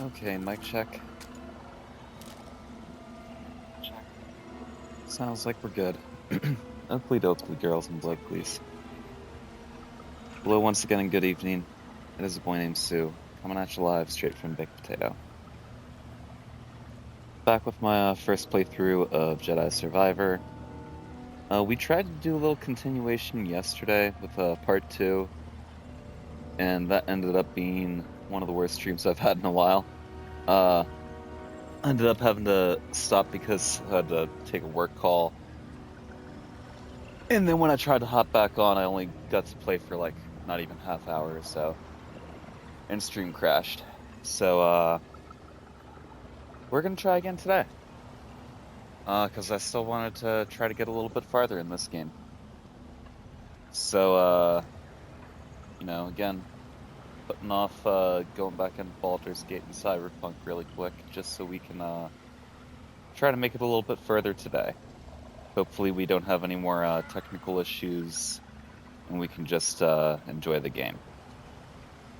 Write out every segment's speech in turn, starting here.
Okay, mic check. Check. Sounds like we're good. Oakley dokley, girls and blokeleys. Hello once again and good evening. It is a boy named Sue, coming at you live straight from Baked Potato. Back with my first playthrough of Jedi Survivor. We tried to do a little continuation yesterday with part 2, and that ended up being one of the worst streams I've had in a while. Ended up having to stop because I had to take a work call. And then when I tried to hop back on, I only got to play for like not even half hour or so. And stream crashed. So we're gonna try again today. Because I still wanted to try to get a little bit farther in this game. So again, putting off going back into Baldur's Gate and Cyberpunk really quick, just so we can try to make it a little bit further today. Hopefully we don't have any more technical issues, and we can just enjoy the game.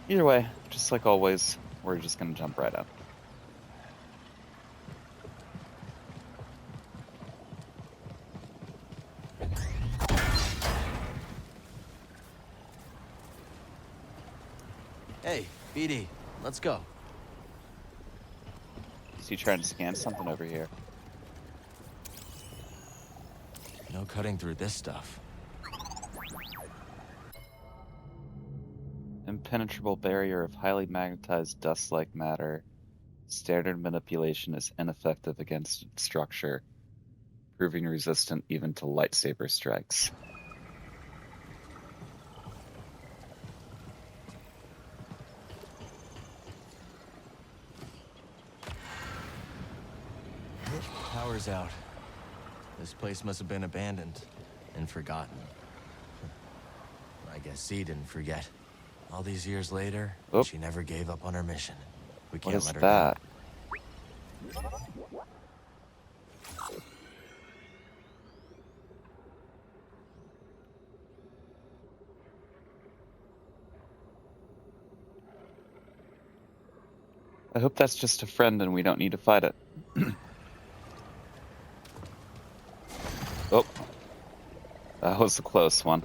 Either way, just like always, we're just gonna jump right in. Hey, BD, let's go. Is he trying to scan something over here? No cutting through this stuff. Impenetrable barrier of highly magnetized dust-like matter. Standard manipulation is ineffective against its structure, proving resistant even to lightsaber strikes. Power's out. This place must have been abandoned and forgotten. I guess C didn't forget. All these years later, she never gave up on her mission. We can't let her that? I hope that's just a friend and we don't need to fight it. Oh, that was a close one.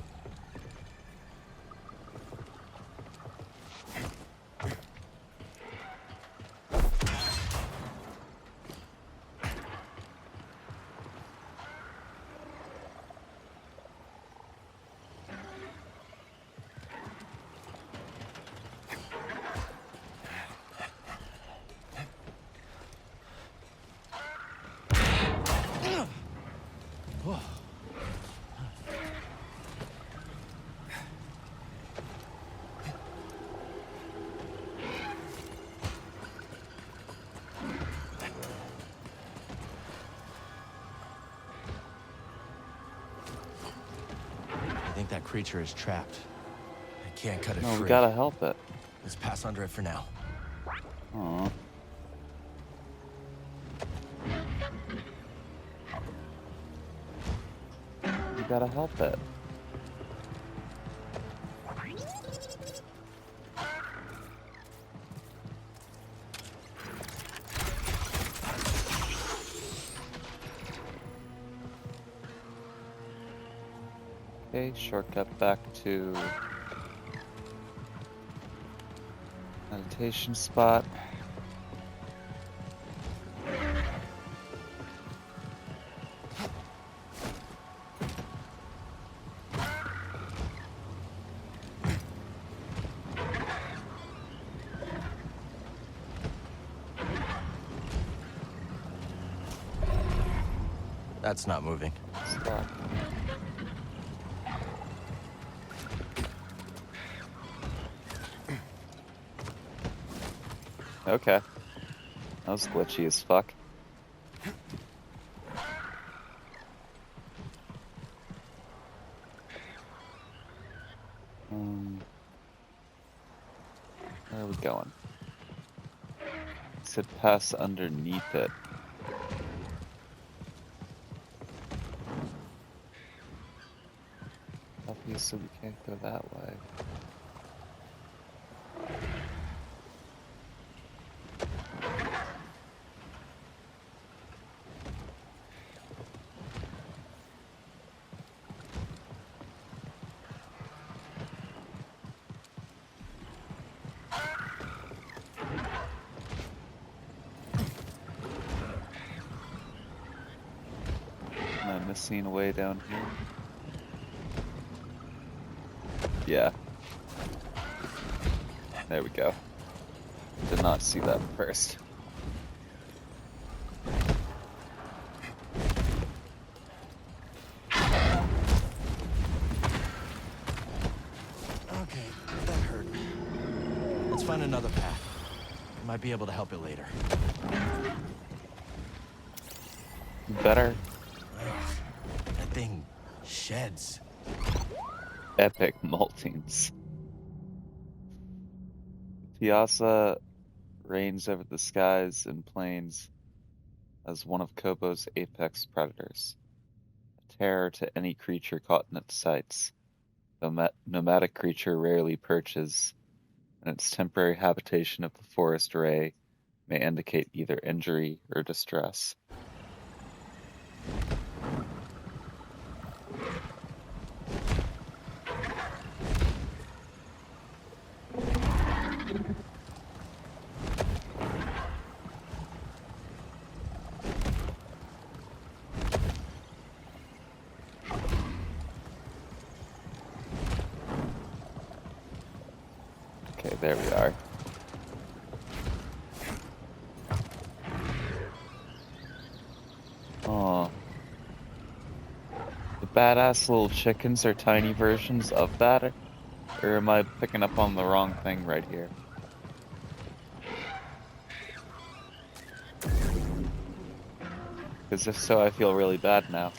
I think that creature is trapped. I can't cut it No, free. we gotta help it. Let's pass under it for now. Aww. We gotta help it. Okay, shortcut back to meditation spot. That's not moving. Stop. Okay. That was glitchy as fuck. Where are we going? It said pass underneath it. Obviously we can't go that way. missing away down here. Yeah. There we go. Did not see that first. Okay, that hurt. Let's find another path. We might be able to help it later. Better. That thing sheds. Epic maltings. Piazza reigns over the skies and plains as one of Kobo's apex predators, a terror to any creature caught in its sights. The nomadic creature rarely perches, and its temporary habitation of the forest ray may indicate either injury or distress. Okay, there we are. Oh. The badass little chickens are tiny versions of that? Or am I picking up on the wrong thing right here? Because if so, I feel really bad now.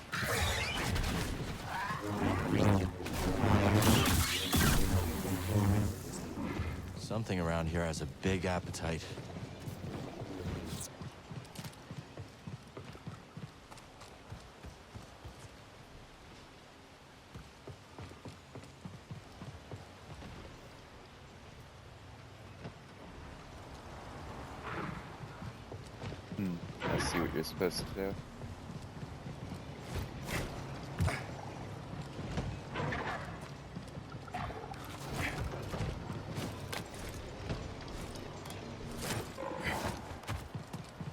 Something around here has a big appetite. I see what you're supposed to do.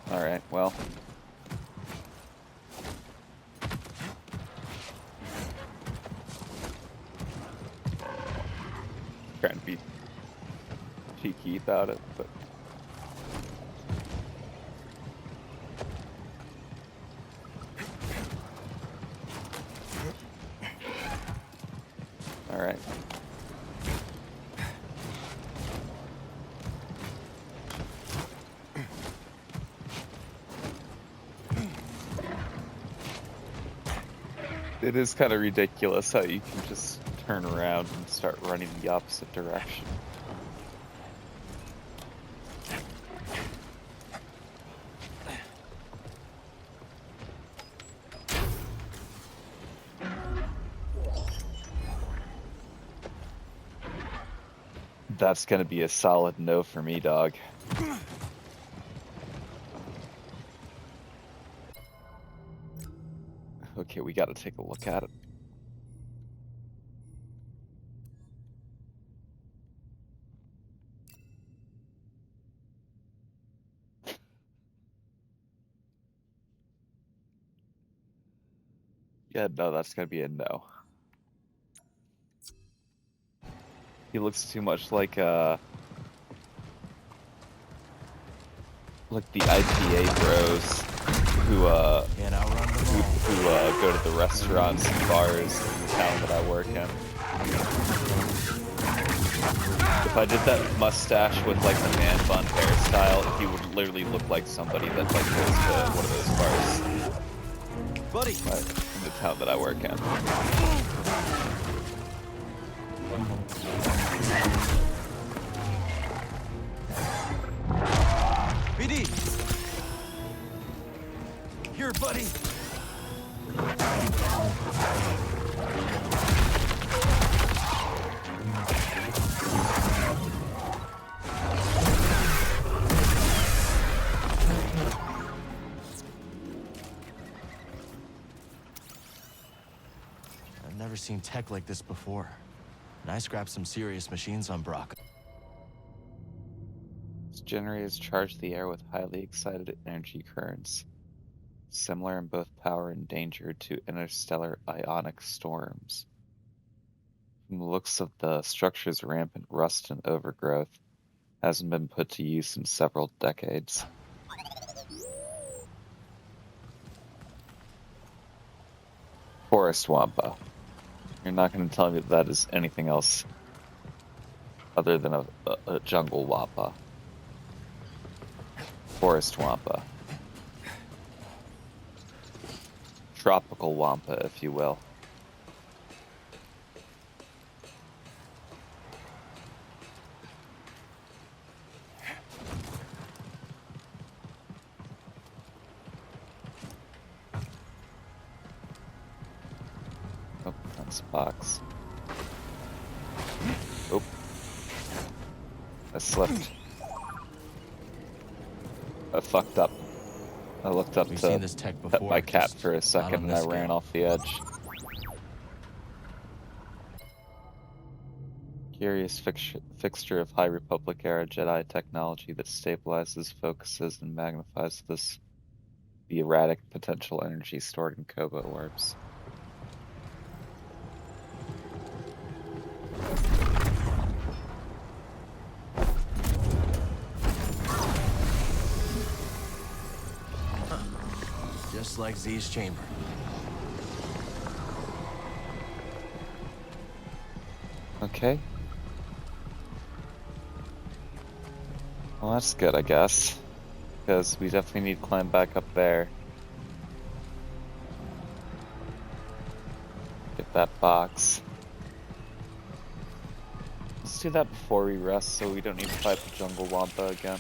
Alright, well. Trying to be cheeky about it, but... Alright. It is kind of ridiculous how you can just turn around and start running the opposite direction. That's gonna be a solid no for me, dog. Okay, we gotta take a look at it. Yeah, no, that's gonna be a no. He looks too much like the IPA bros who go to the restaurants and bars in the town that I work in. If I did that mustache with like the man bun hairstyle, he would literally look like somebody that like goes to one of those bars. Buddy, In the town that I work in. BD. Here, buddy. I've never seen tech like this before. And I scrapped some serious machines on Brock. These generators charge the air with highly excited energy currents. similar in both power and danger to interstellar ionic storms. From the looks of the structure's rampant rust and overgrowth, hasn't been put to use in several decades. Forest Wampa. You're not going to tell me that is anything else other than a jungle Wampa. Forest Wampa. Tropical Wampa, if you will. Oh, that's a box. Oh. I slipped. I fucked up. I looked up We've to seen this tech pet before, my cat just for a not second on and this I ran scale. off the edge. Curious fixture of High Republic era Jedi technology that stabilizes, focuses, and magnifies the erratic potential energy stored in Koba orbs. Just like Z's chamber. Okay. Well, that's good, I guess. Because we definitely need to climb back up there. Get that box. Let's do that before we rest so we don't need to fight the jungle Wampa again.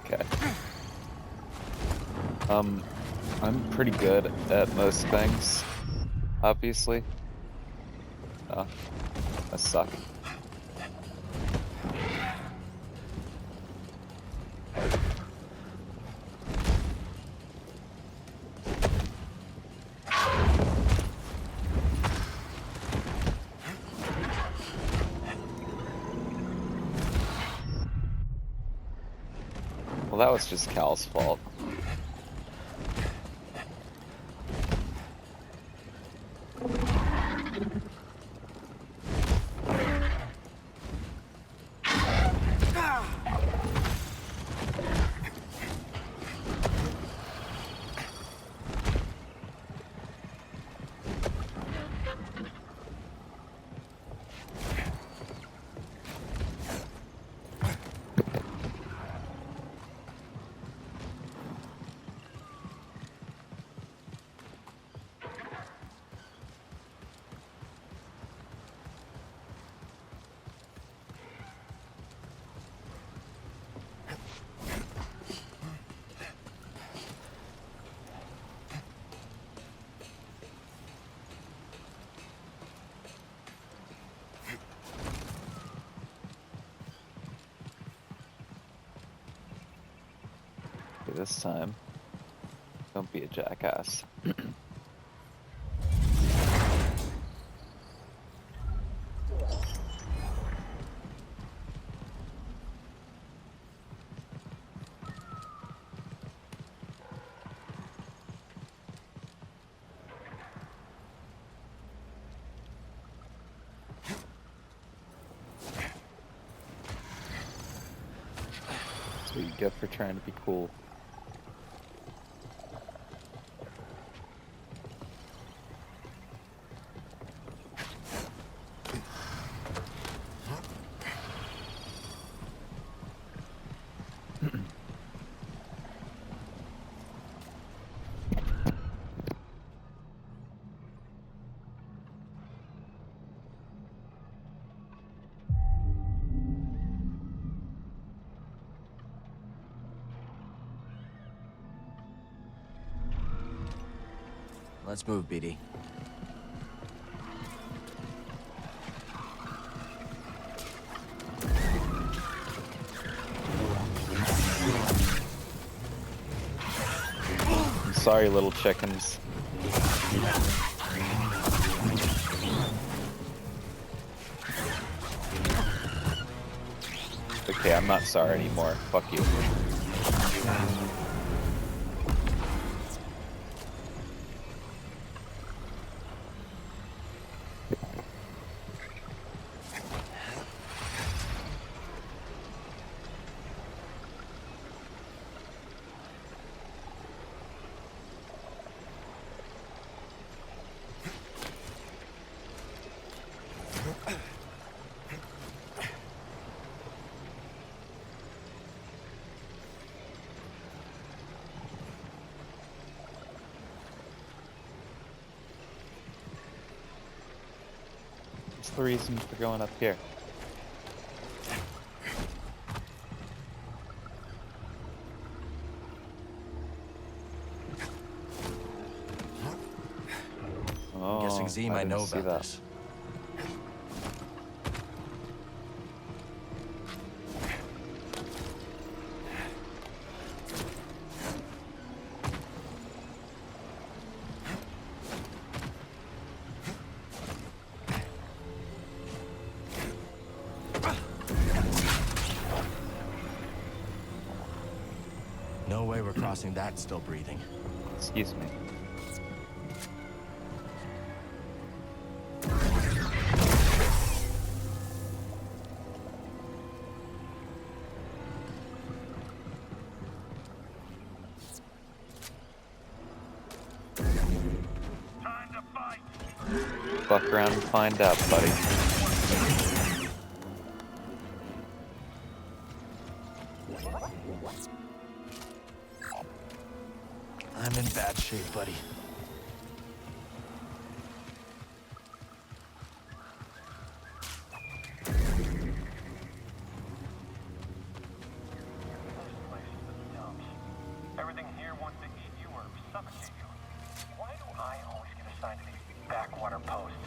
Okay. I'm pretty good at most things, obviously. Oh, I suck. Well, that was just Cal's fault. Okay, this time, don't be a jackass. That's what you get for trying to be cool. Let's move, BD. Sorry, little chickens. Okay, I'm not sorry anymore. Fuck you. What's the reason for going up here? I'm guessing Z might know about that. this. No way we're crossing that still breathing. Excuse me. Fuck around and find out, buddy. I'm in bad shape, buddy. Everything here wants to eat you or suffocate you. Why do I always get assigned to these backwater posts?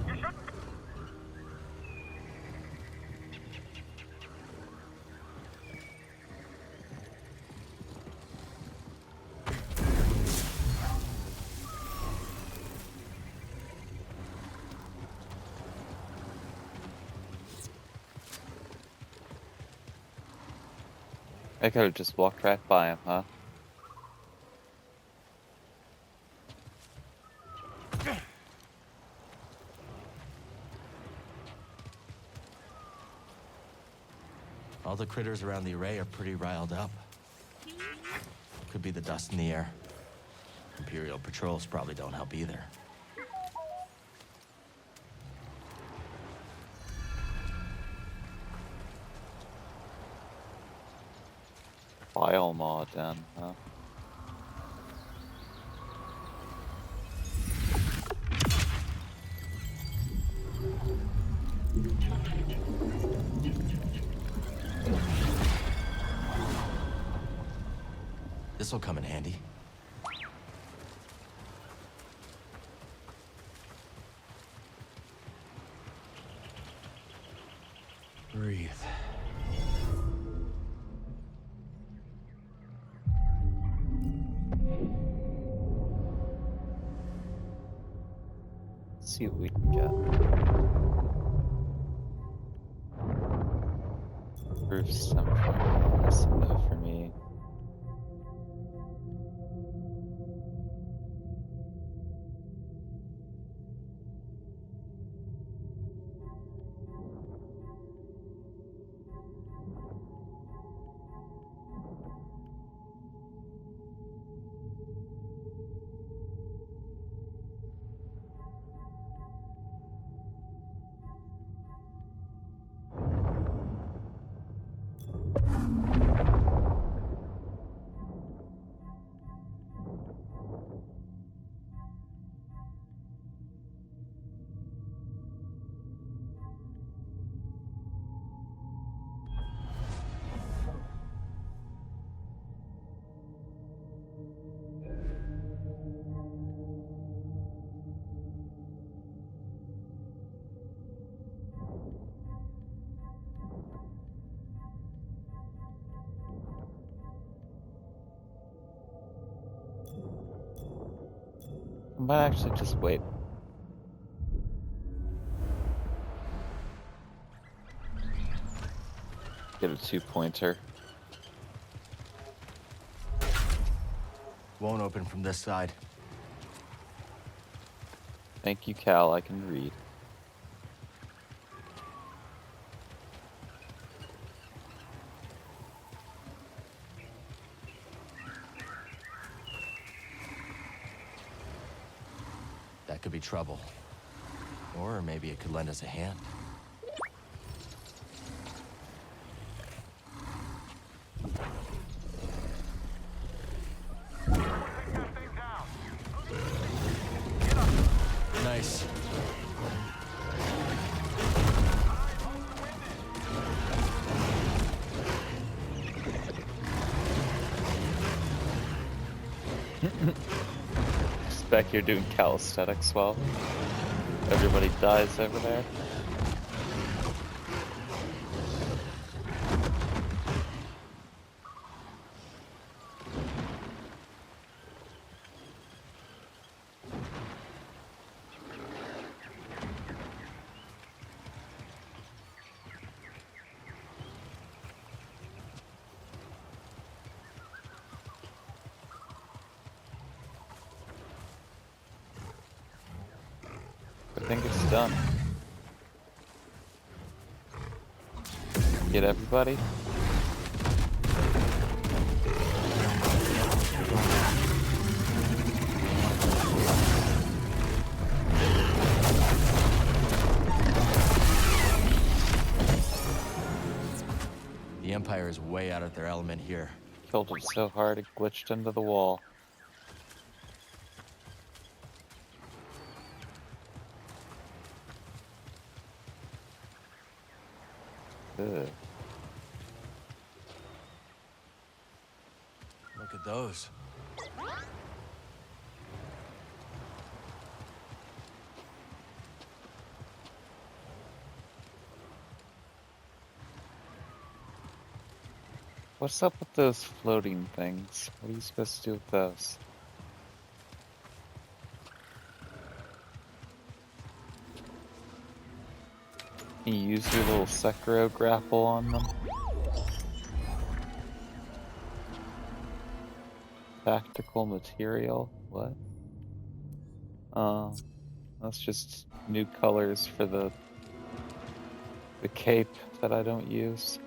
You shouldn't. I could have just walked right by him, huh? All the critters around the array are pretty riled up. Could be the dust in the air. Imperial patrols probably don't help either. Biomod then, huh? This'll come in handy. Breathe. Let's see what we can get. Proof 7.1, that's enough for me. I might actually just wait. Get a 2-pointer. Won't open from this side. Thank you, Cal. I can read. That could be trouble. Or maybe it could lend us a hand. Nice. Spec, you're doing calisthenics while everybody dies over there. I think it's done. Get everybody? The Empire is way out of their element here. Killed him so hard it glitched into the wall. Ugh. Look at those. What's up with those floating things? What are you supposed to do with those? Can you use your little Sekiro grapple on them? Tactical material? What? That's just new colors for the cape that I don't use.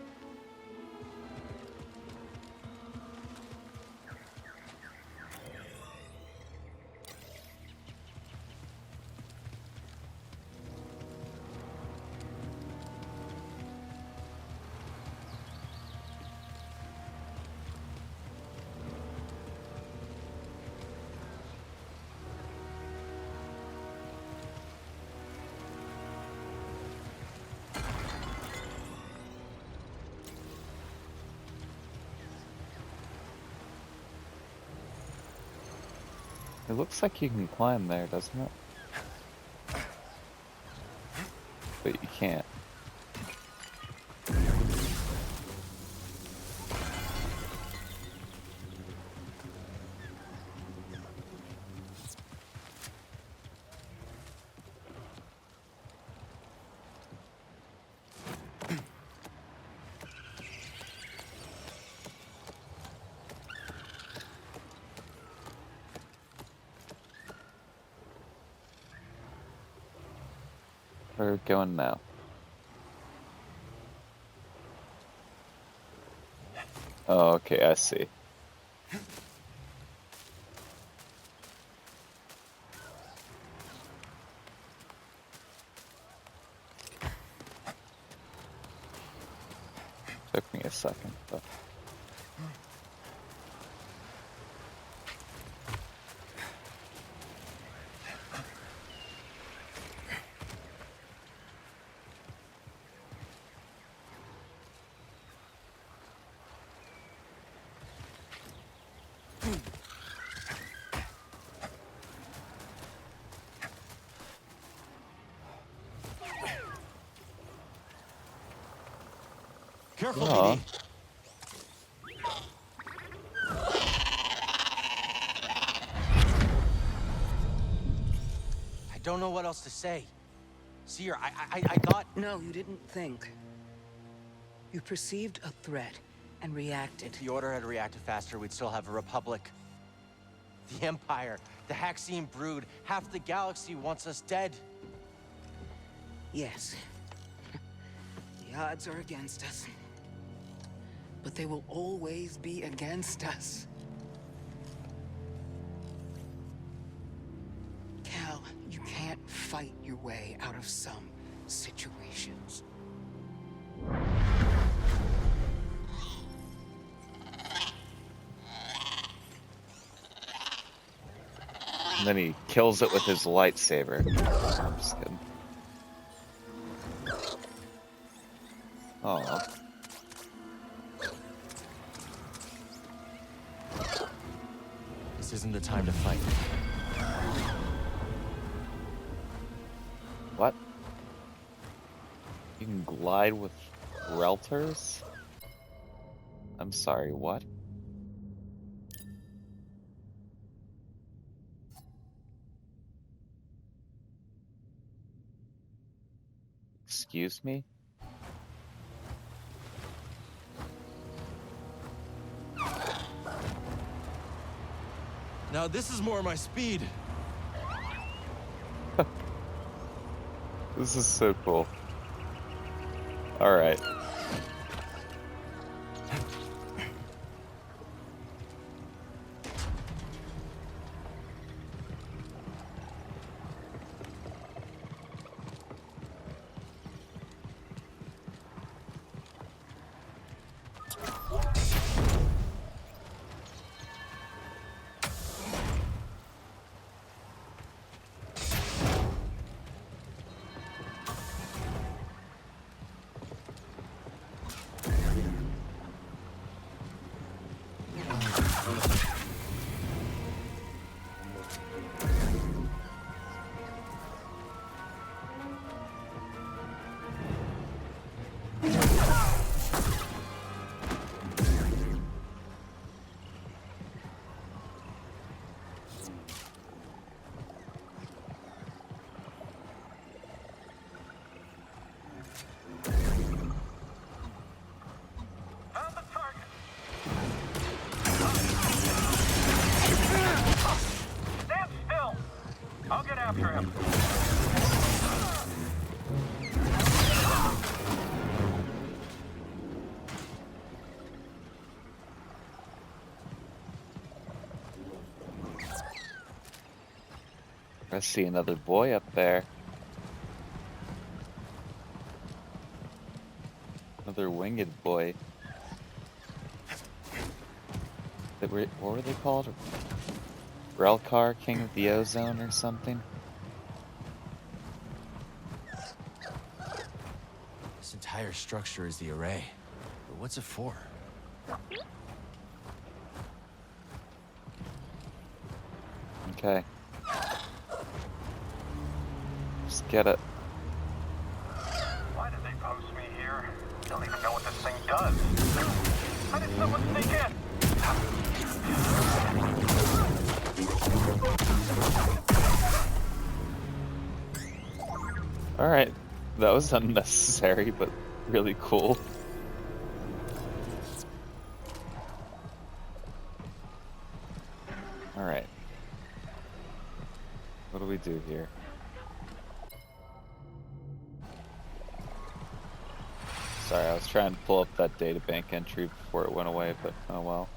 It looks like you can climb there, doesn't it? But you can't. Where are we going now? Oh, okay, I see. Took me a second, but... Careful, Aw. BD. don't know what else to say. Seer, I thought... No, you didn't think. You perceived a threat and reacted. If the Order had reacted faster, we'd still have a Republic. The Empire, the Haxian brood, half the galaxy wants us dead. Yes. The odds are against us. But they will always be against us. Cal, you can't fight your way out of some situations. And then he kills it with his lightsaber. I'm just kidding. Oh. This isn't the time to fight. What? You can glide with relters? I'm sorry, what? Excuse me? Now this is more my speed. This is so cool. Alright. Found the target. Stand still. I'll get after him. I see another boy up there. Another winged boy. What were they called? Relkar, King of the Ozone or something? This entire structure is the array. But what's it for? Okay. Just get it. Why did they post me here? Don't even know what this thing does. How did someone sneak in? Alright. That was unnecessary, but really cool. Alright. What do we do here? Sorry, I was trying to pull up that databank entry before it went away, but oh well.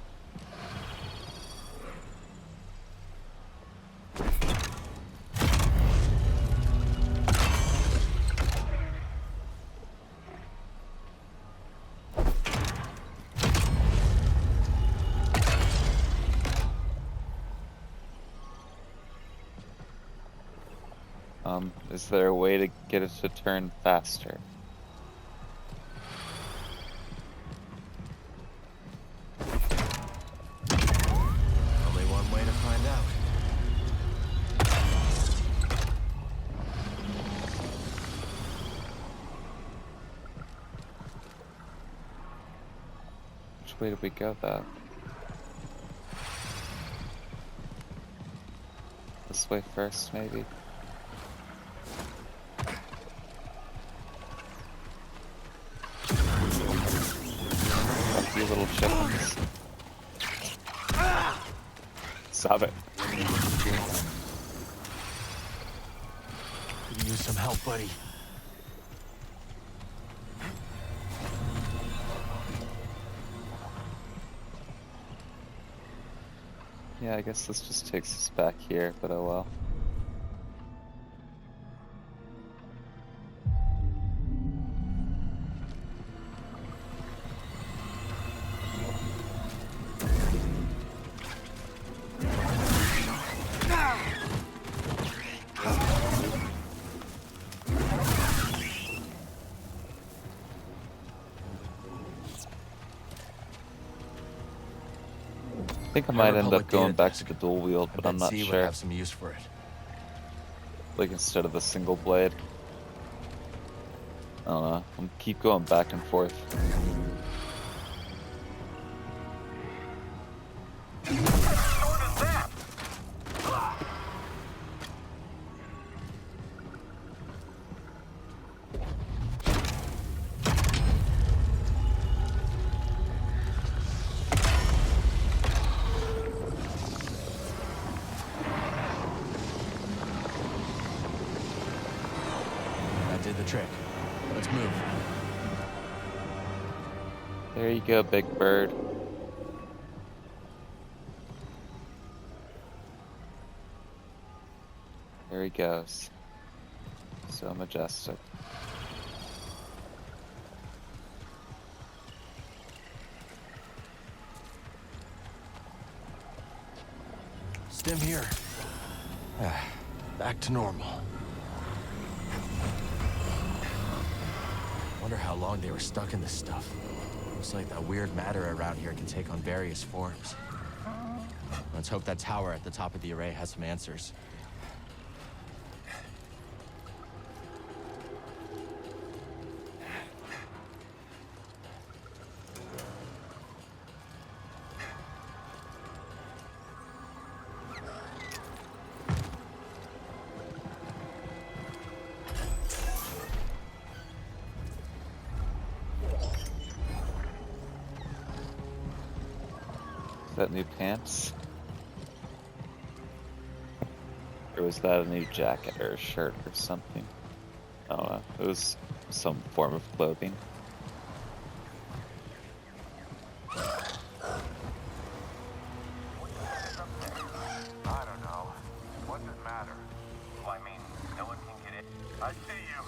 Is there a way to get it to turn faster? Only one way to find out. Which way do we go, though? This way first, maybe? chickens. Stop it. Could use some help, buddy. Yeah, I guess this just takes us back here, but oh well. I think I might end up going back to the dual wield, but I'm not would sure. have some use for it. Like instead of the single blade. I don't know. I'm keep going back and forth. That did the trick. Let's move. There you go, big bird. There he goes. So majestic. Stim here. Back to normal. Wonder how long they were stuck in this stuff. Looks like that weird matter around here can take on various forms. Let's hope that tower at the top of the array has some answers. Is that new pants? Or was that a new jacket or a shirt or something? I don't know. It was some form of clothing. I don't know. What's it matter? Well, I mean, no one can get in. I see you.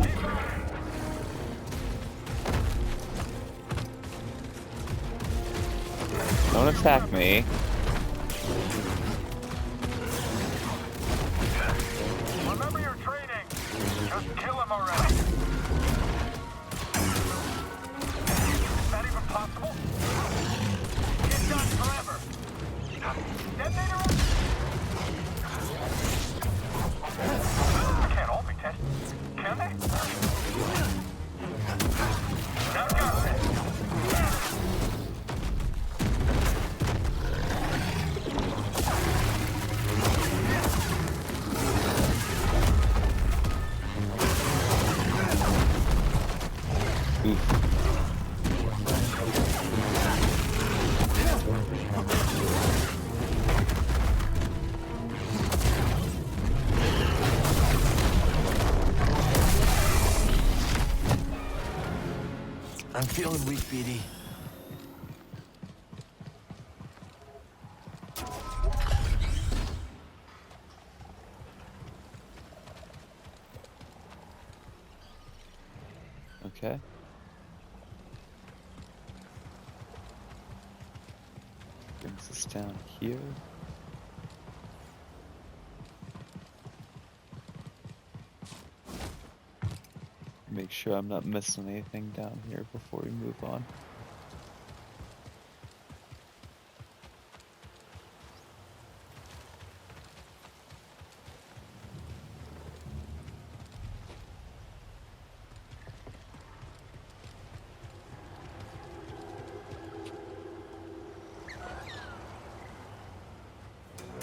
Keep moving. Don't attack me. Remember your training. Just kill him already. Is that even possible? Get done forever. Detonator? They can't all be tested. Can they? Now got it. Oof. I'm feeling weak, BD. Okay. Brings us down here. Make sure I'm not missing anything down here before we move on.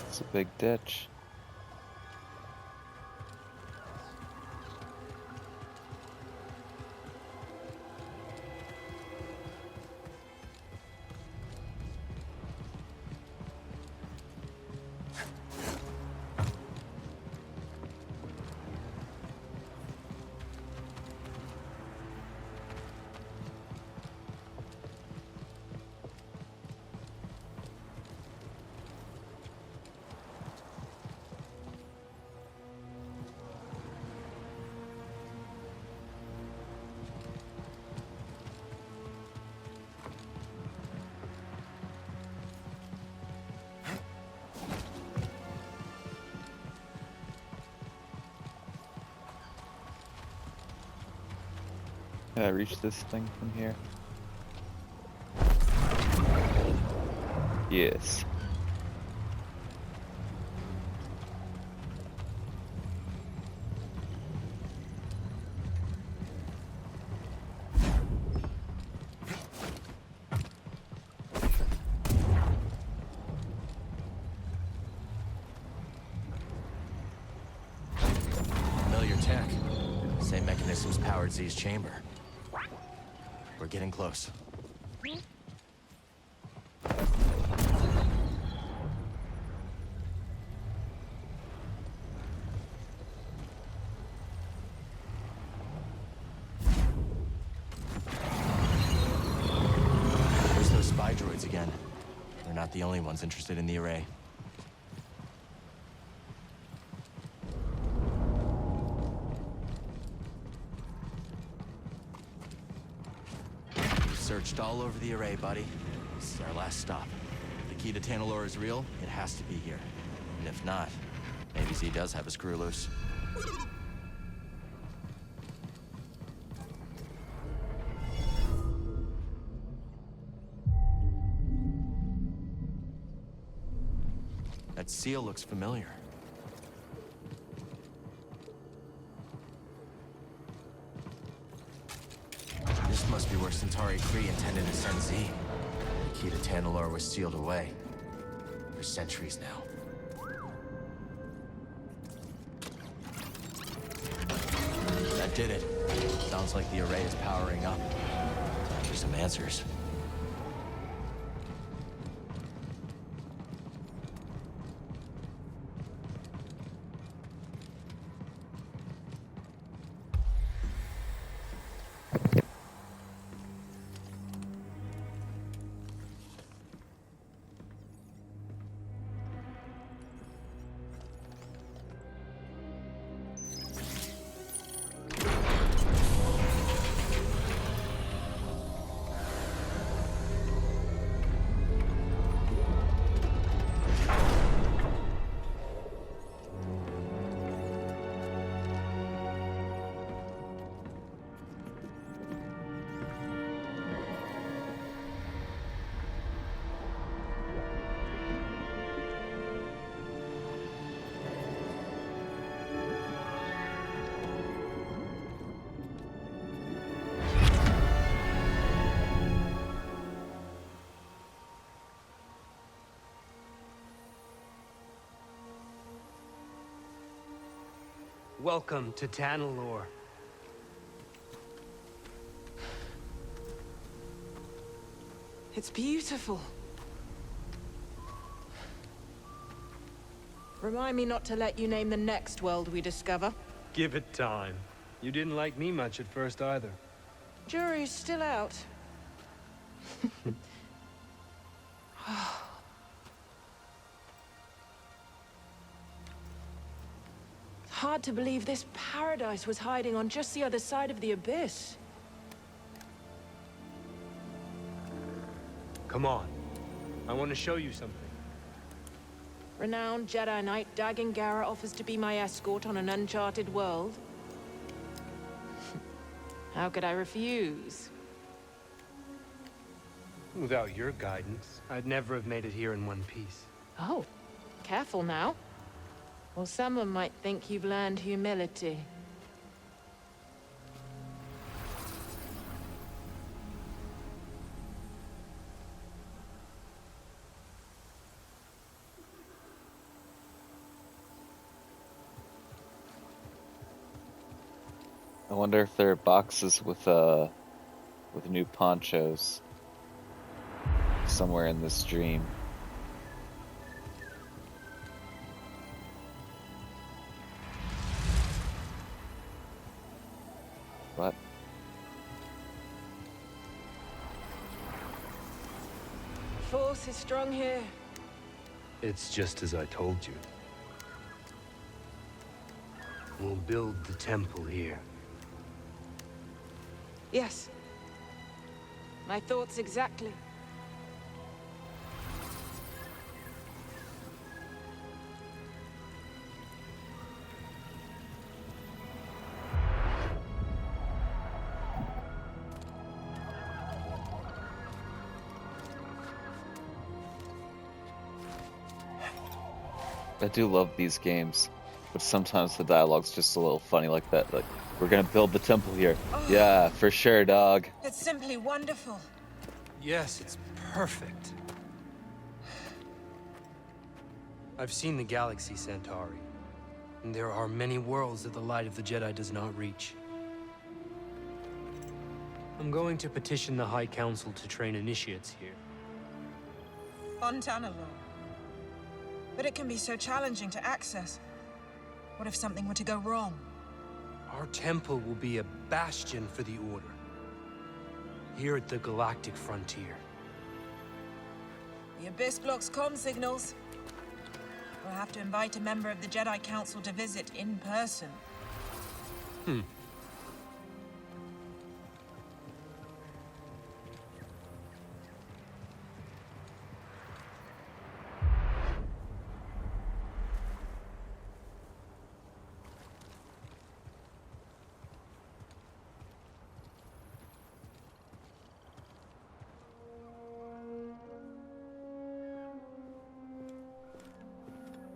It's a big ditch. Can I reach this thing from here? Yes. Familiar tech. Same mechanisms powered Z's chamber. We're getting close. There's those spy droids again. They're not the only ones interested in the array. We've searched all over the array, buddy. This is our last stop. If the key to Tanalorr is real, it has to be here. And if not, maybe Z does have a screw loose. That seal looks familiar. This must be where Centauri Kree intended to send Z. The key to Tanalorr was sealed away. For centuries now. That did it. Sounds like the array is powering up. Time for some answers. Welcome to Tanalorr. It's beautiful. Remind me not to let you name the next world we discover. Give it time. You didn't like me much at first either. Jury's still out. It's hard to believe this paradise was hiding on just the other side of the abyss. Come on. I want to show you something. Renowned Jedi Knight Dagan Gera offers to be my escort on an uncharted world. How could I refuse? Without your guidance, I'd never have made it here in one piece. Oh, careful now. Or someone might think you've learned humility. I wonder if there are boxes with new ponchos somewhere in this dream. What? Force is strong here. It's just as I told you. We'll build the temple here. Yes. My thoughts exactly. I do love these games, but sometimes the dialogue's just a little funny like that. Like, we're gonna build the temple here. Yeah, for sure, dog. It's simply wonderful. Yes, it's perfect. I've seen the galaxy, Centauri. And there are many worlds that the light of the Jedi does not reach. I'm going to petition the High Council to train initiates here. Fontainebleau. But it can be so challenging to access. What if something were to go wrong? Our temple will be a bastion for the Order. Here at the galactic frontier. The Abyss blocks comm signals. We'll have to invite a member of the Jedi Council to visit in person.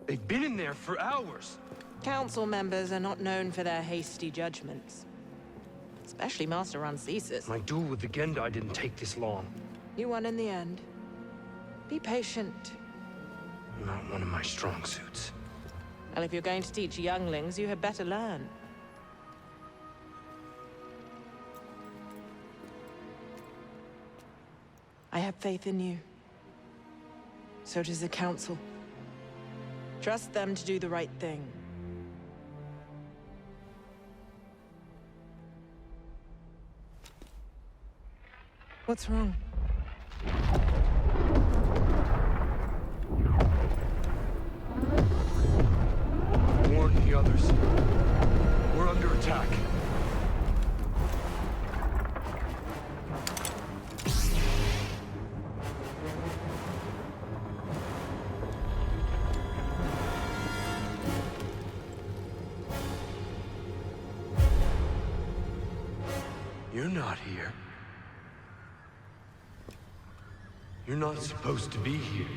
They've been in there for hours. Council members are not known for their hasty judgments. Especially Master Rancesis. My duel with the Gendai didn't take this long. You won in the end. Be patient. Not one of my strong suits. And if you're going to teach younglings, you had better learn. I have faith in you. So does the Council. Trust them to do the right thing. What's wrong? Warn the others. We're under attack. You're not here. You're not supposed to be here.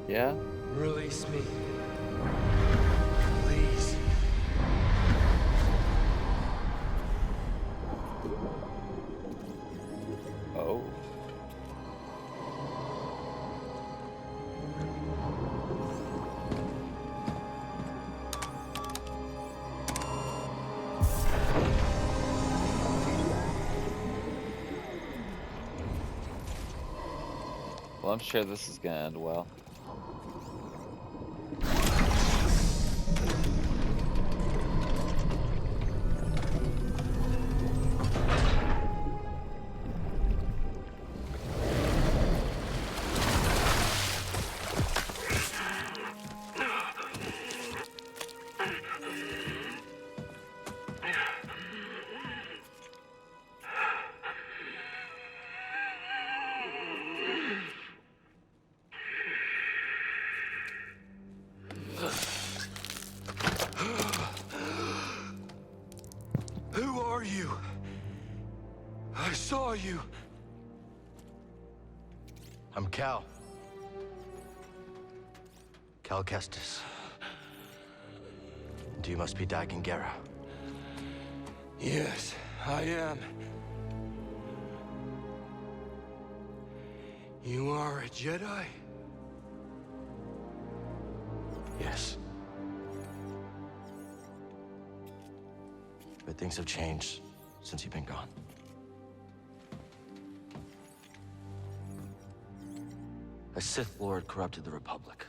Yeah? Release me. Please. Oh. Well, I'm sure this is gonna end well. Who are you? I saw you. I'm Cal. Cal Kestis. And you must be Dagon Gera. Yes, I am. You are a Jedi? Yes. But things have changed since you've been gone. A Sith Lord corrupted the Republic.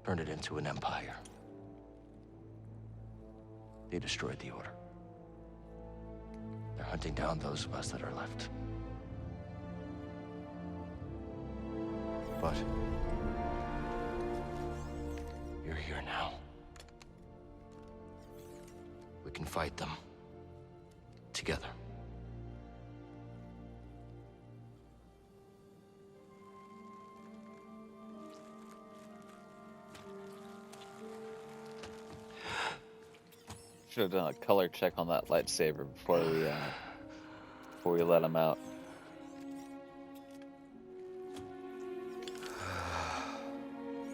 Turned it into an empire. They destroyed the Order. They're hunting down those of us that are left. But you're here now. We can fight them together. Should have done a color check on that lightsaber before we let him out.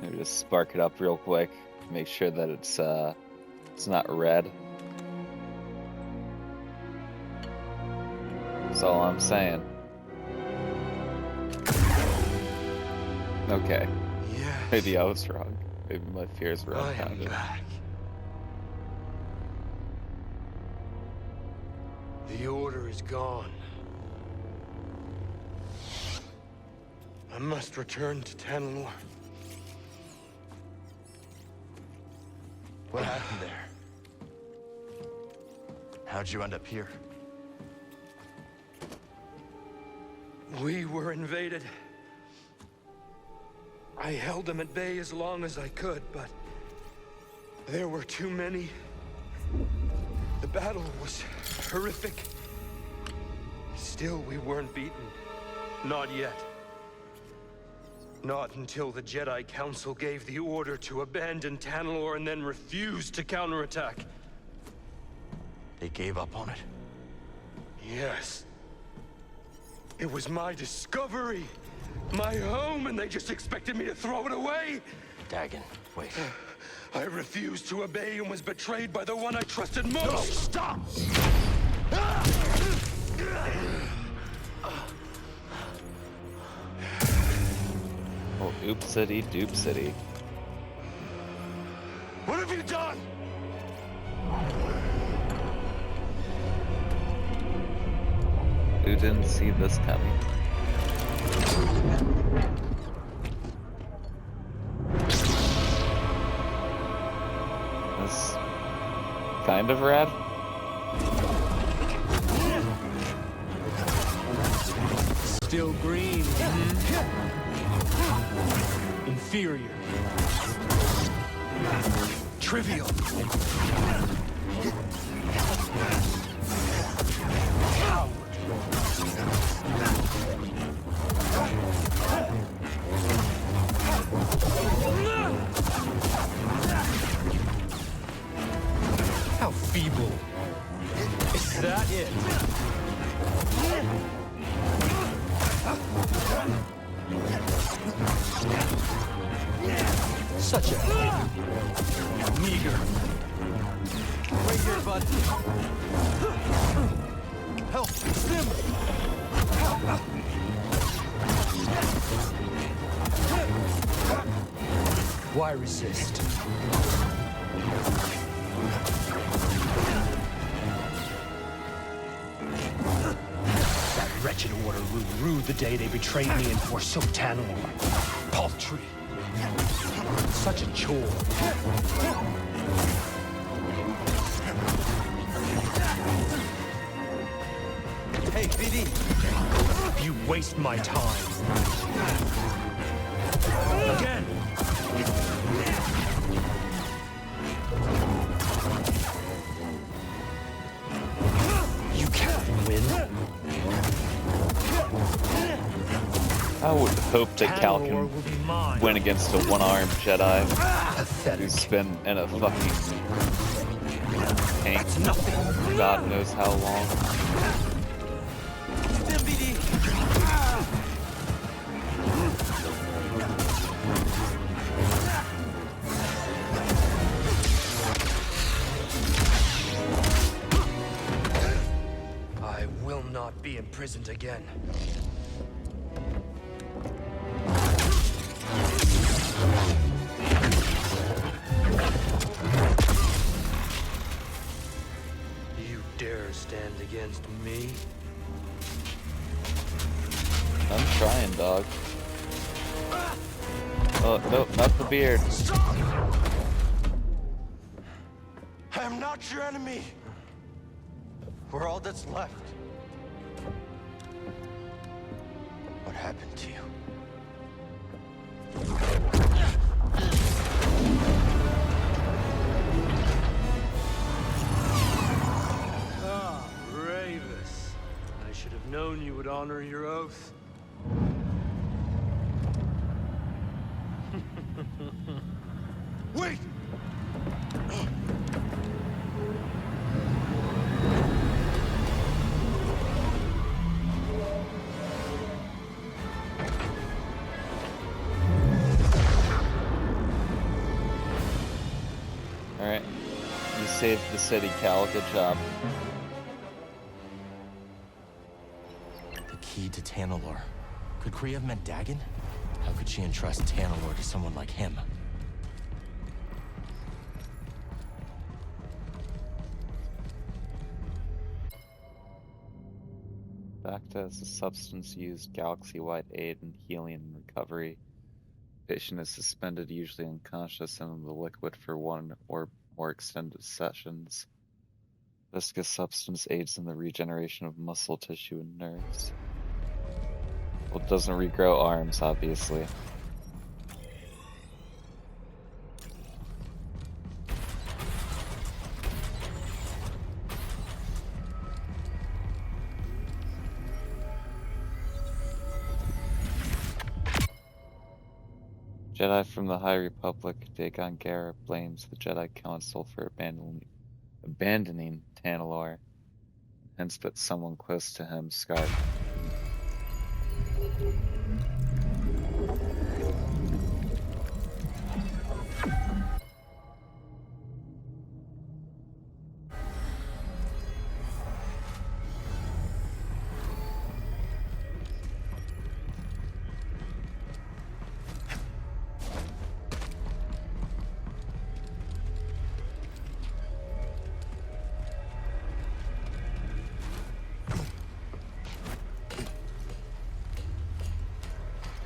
Maybe just spark it up real quick. Make sure that it's not red. That's all I'm saying. Okay. Yes. Maybe I was wrong. Maybe my fears were I am unfounded. back. The order is gone. I must return to Tanalor. What happened there? How'd you end up here? We were invaded. I held them at bay as long as I could, but there were too many. The battle was horrific. Still, we weren't beaten. Not yet. Not until the Jedi Council gave the order to abandon Tanalor and then refused to counterattack. They gave up on it. Yes. It was my discovery, my home, and they just expected me to throw it away? Dagon, wait. I refused to obey and was betrayed by the one I trusted most. No, stop! Oh, oopsity doopsity. What have you done? Who didn't see this coming? That's kind of rad. Still green. Inferior. Trivial. How feeble. Is that it? Such a meager. Right here, bud. Help! Stim! Why resist? That wretched order ruled the day they betrayed me and forsook Tanalor. Paltry. Such a chore. Hey, BD! You waste my time. Again! You can't win. I would hope that Cal Tanalor can will be mine. win against a one-armed Jedi Pathetic. who's been in a fucking tank That's nothing. for God knows how long. Stim, BD! I will not be imprisoned again. You dare stand against me? I'm trying, dog. Oh, nope, not the beard. Stop! I am not your enemy. We're all that's left. What happened to you? Ah, Ravis. I should have known you would honor your oath. Wait! saved the city, Cal. Good job. The key to Tanalor. Could Kree have meant Dagon? How could she entrust Tanalor to someone like him? Bacta is a substance used galaxy-wide aid in healing and recovery. Patient is suspended, usually unconscious, in the liquid for 1 or more extended sessions. Viscous substance aids in the regeneration of muscle tissue and nerves. Well, it doesn't regrow arms, obviously. Jedi from the High Republic, Dagon Gera blames the Jedi Council for abandoning Tanalor, hence that someone close to him, Scar.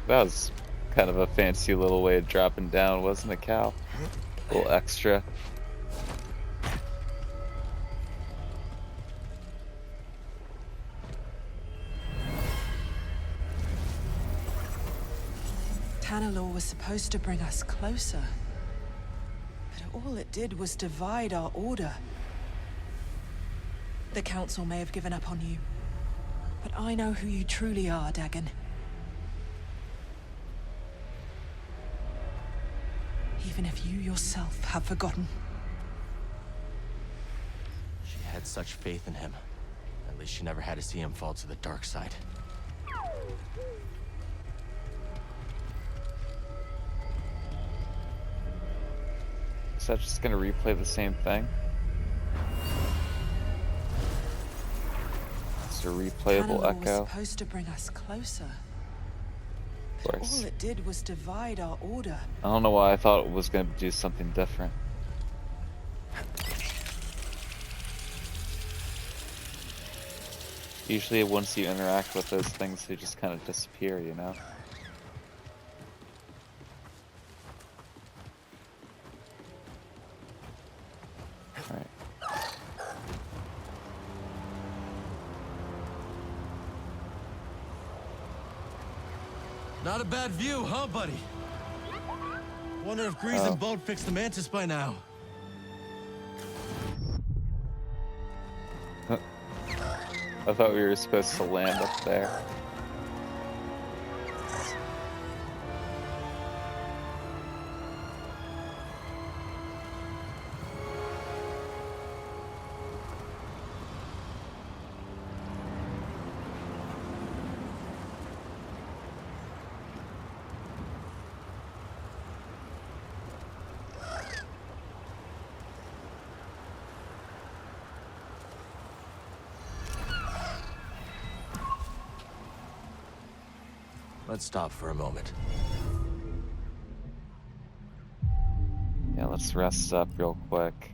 That was kind of a fancy little way of dropping down, wasn't it, Cal? A little extra. Tanalor was supposed to bring us closer. But all it did was divide our order. The Council may have given up on you. But I know who you truly are, Dagon. Even if you yourself have forgotten. She had such faith in him. At least she never had to see him fall to the dark side. Is that just gonna replay the same thing? It's a replayable Tanalor echo. was supposed to bring us closer. Of course. All it did was divide our order. I don't know why I thought it was gonna do something different. Usually once you interact with those things, they just kind of disappear, you know? Alright. Not a bad view, huh, buddy? Wonder if Grease and Boat fixed the Mantis by now. I thought we were supposed to land up there. Let's stop for a moment. Yeah, let's rest up real quick.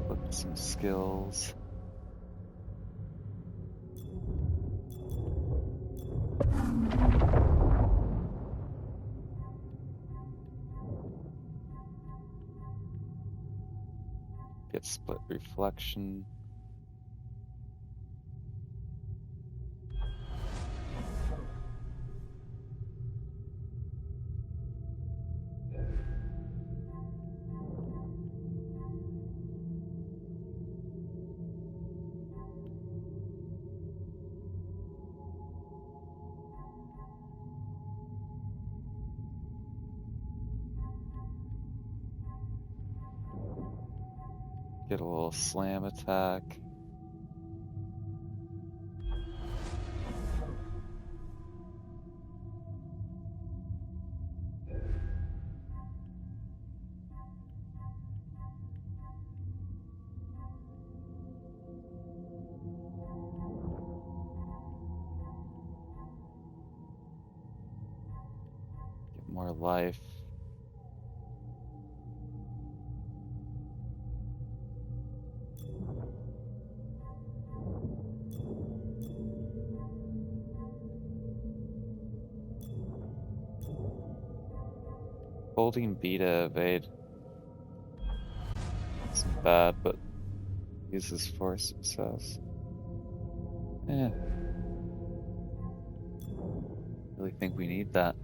Look at some skills. Get split reflection. Get a little slam attack. life. Holding B to evade isn't bad, but uses force, it says. Eh. Really think we need that.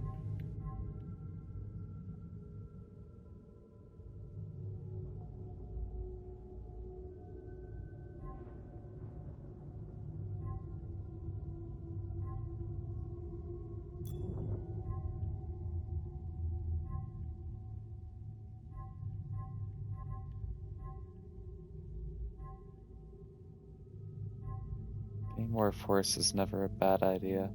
Getting more force is never a bad idea.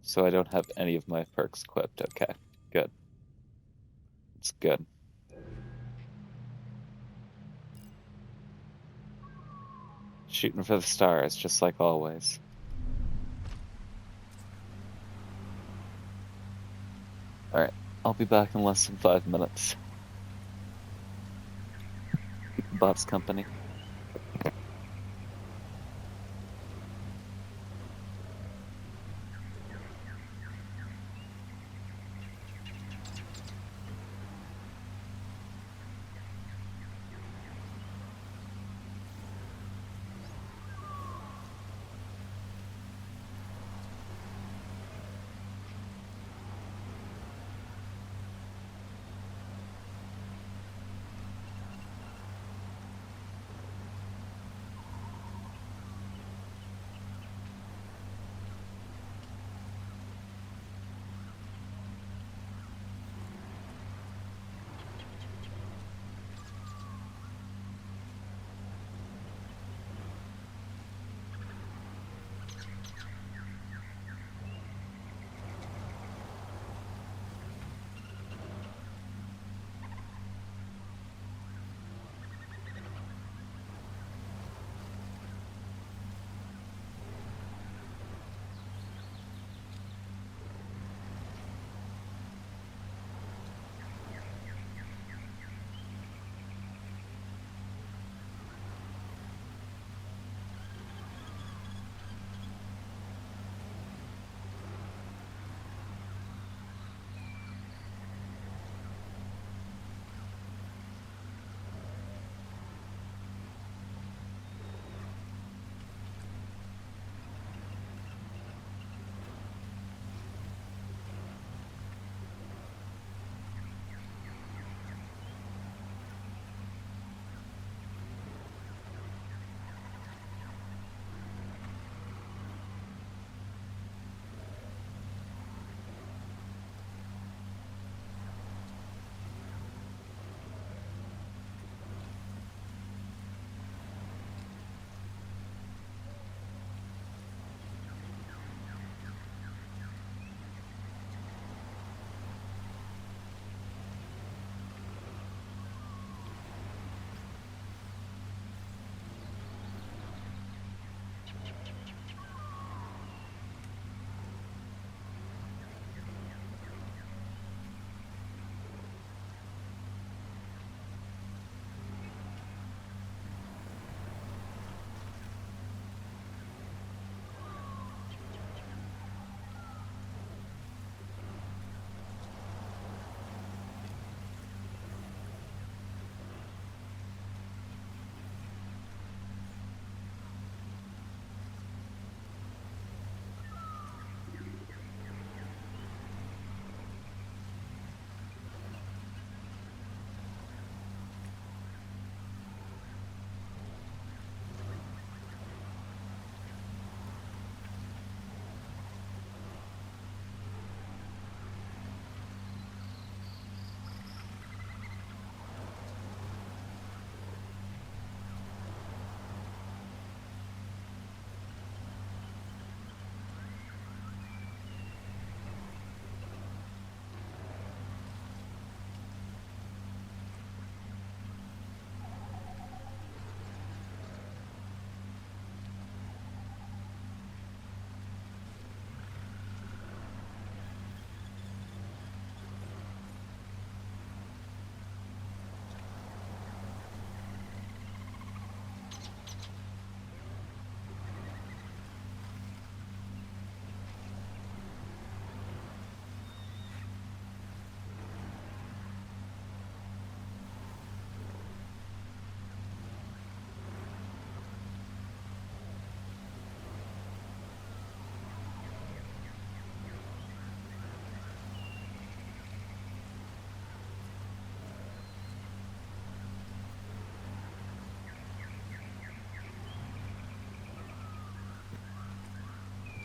So I don't have any of my perks equipped. Okay, good. It's good. Shooting for the stars, just like always. Alright, I'll be back in less than 5 minutes. Keep Bob's company.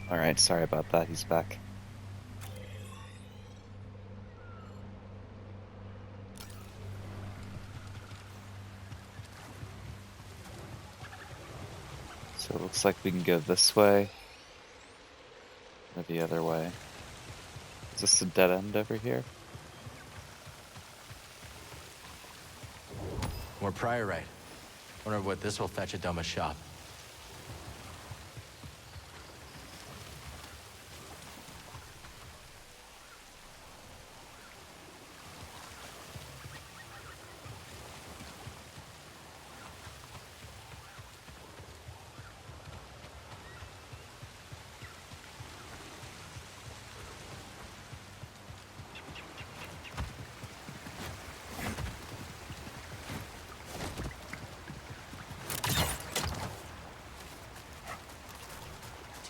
Alright, sorry about that. He's back. So it looks like we can go this way. Or the other way. Is this a dead end over here? More priorite. Wonder what this will fetch at Doma's shop.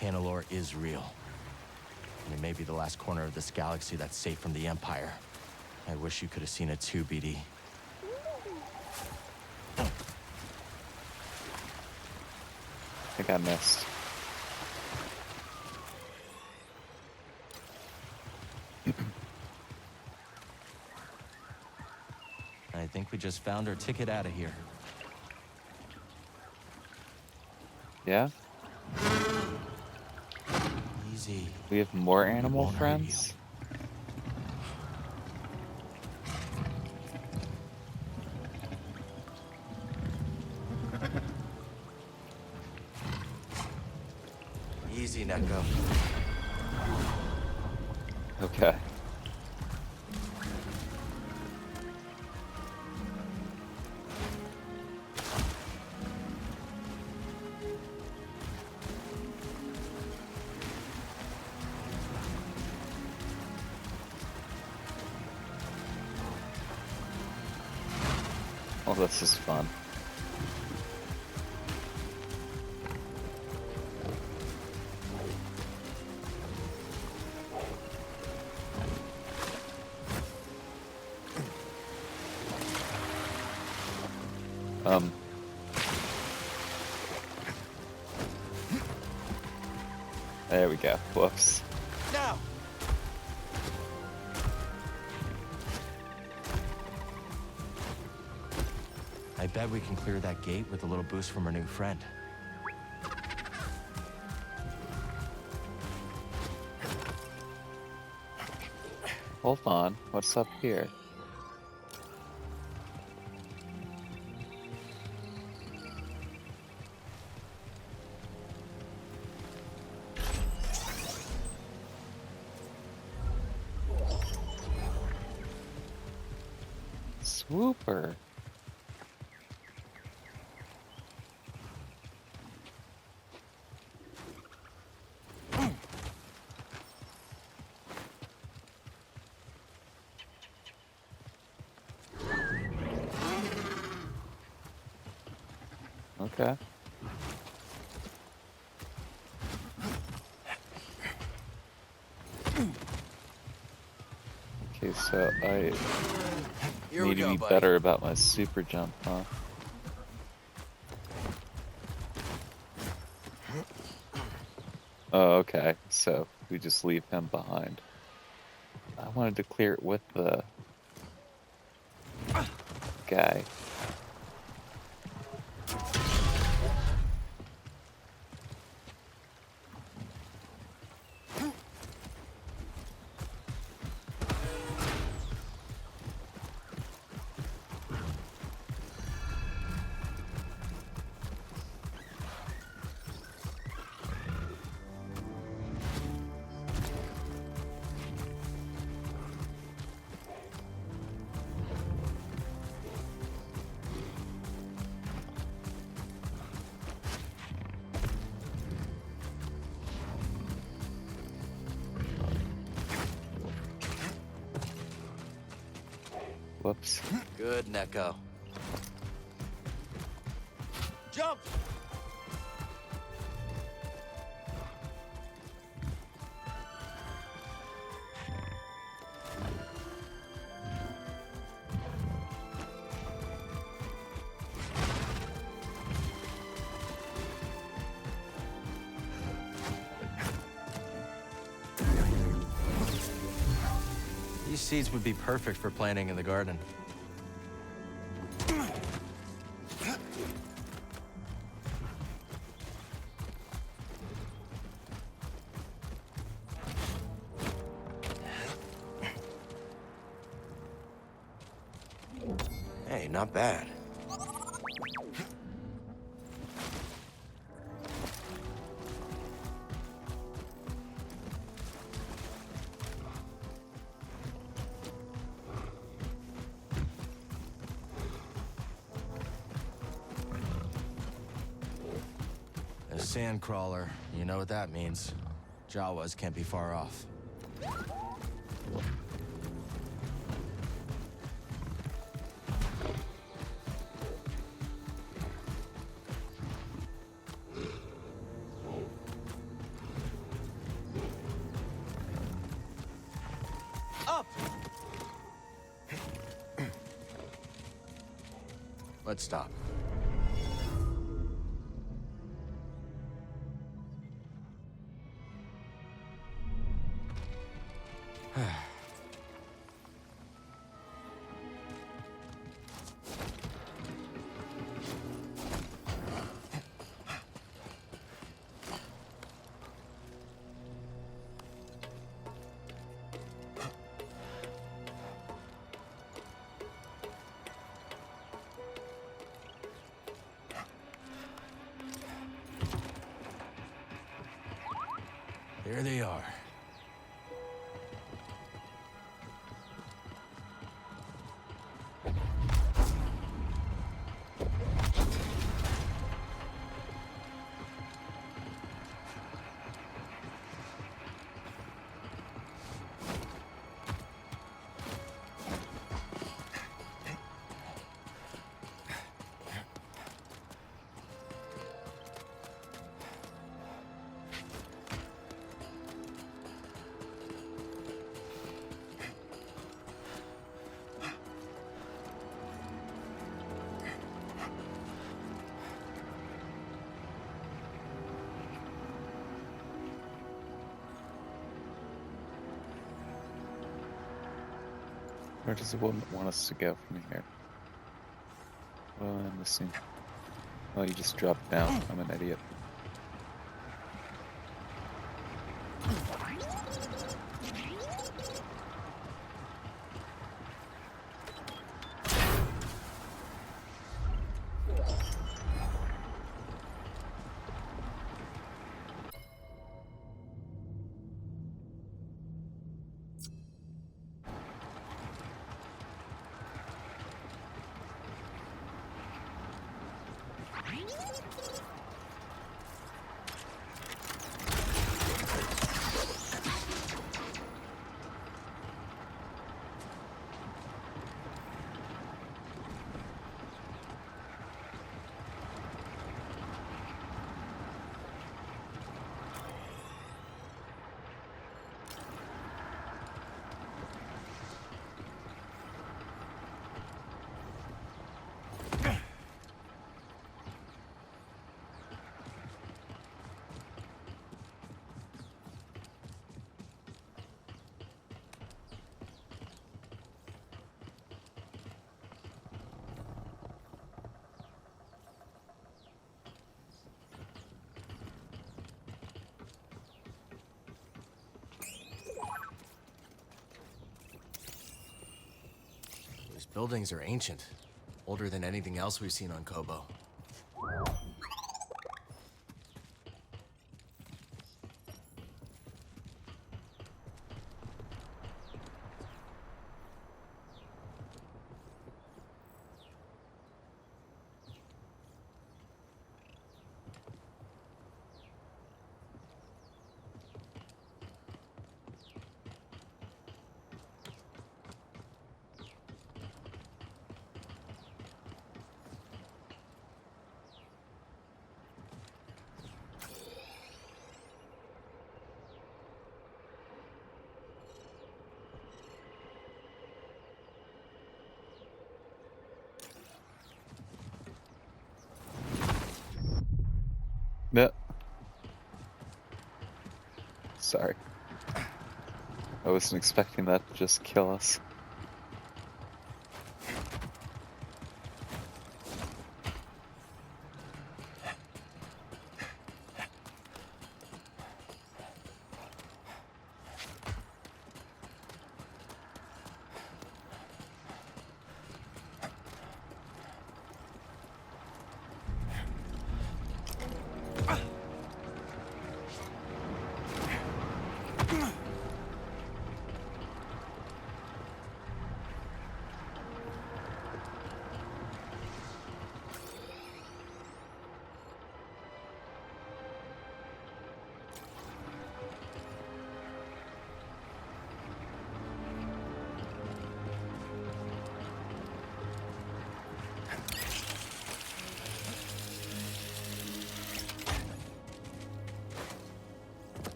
Tanalorr is real. And it may be the last corner of this galaxy that's safe from the Empire. I wish you could have seen it too, BD. I think I missed. I think we just found our ticket out of here. Yeah? Easy. We have more animal won't hurt friends? Easy, Neko. Okay. Oh, this is fun. There we go. Whoops. Now! I bet we can clear that gate with a little boost from our new friend. Hold on. What's up here? Swooper. Okay. Okay, so I Here need we to go, be buddy. better about my super jump, huh? Oh, okay. So we just leave him behind. I wanted to clear it with the guy. Whoops. Good, Neko. Jump! seeds would be perfect for planting in the garden. Hey, not bad. A sand crawler, you know what that means. Jawas can't be far off. Up! Let's stop. Here they are. Where does the woman want us to go from here? Oh, I'm missing. Oh, you just dropped down. I'm an idiot. These buildings are ancient. Older than anything else we've seen on Kobo. Yeah. Sorry. I wasn't expecting that to just kill us.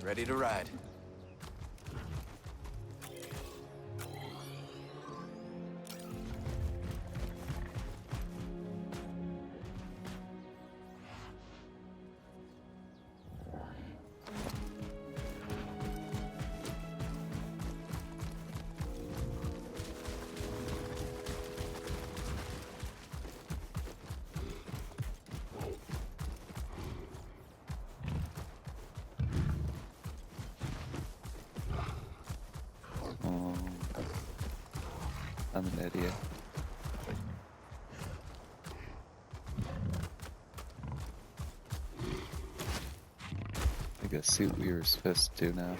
Ready to ride. Oh, I'm an idiot. I guess see what we were supposed to do now.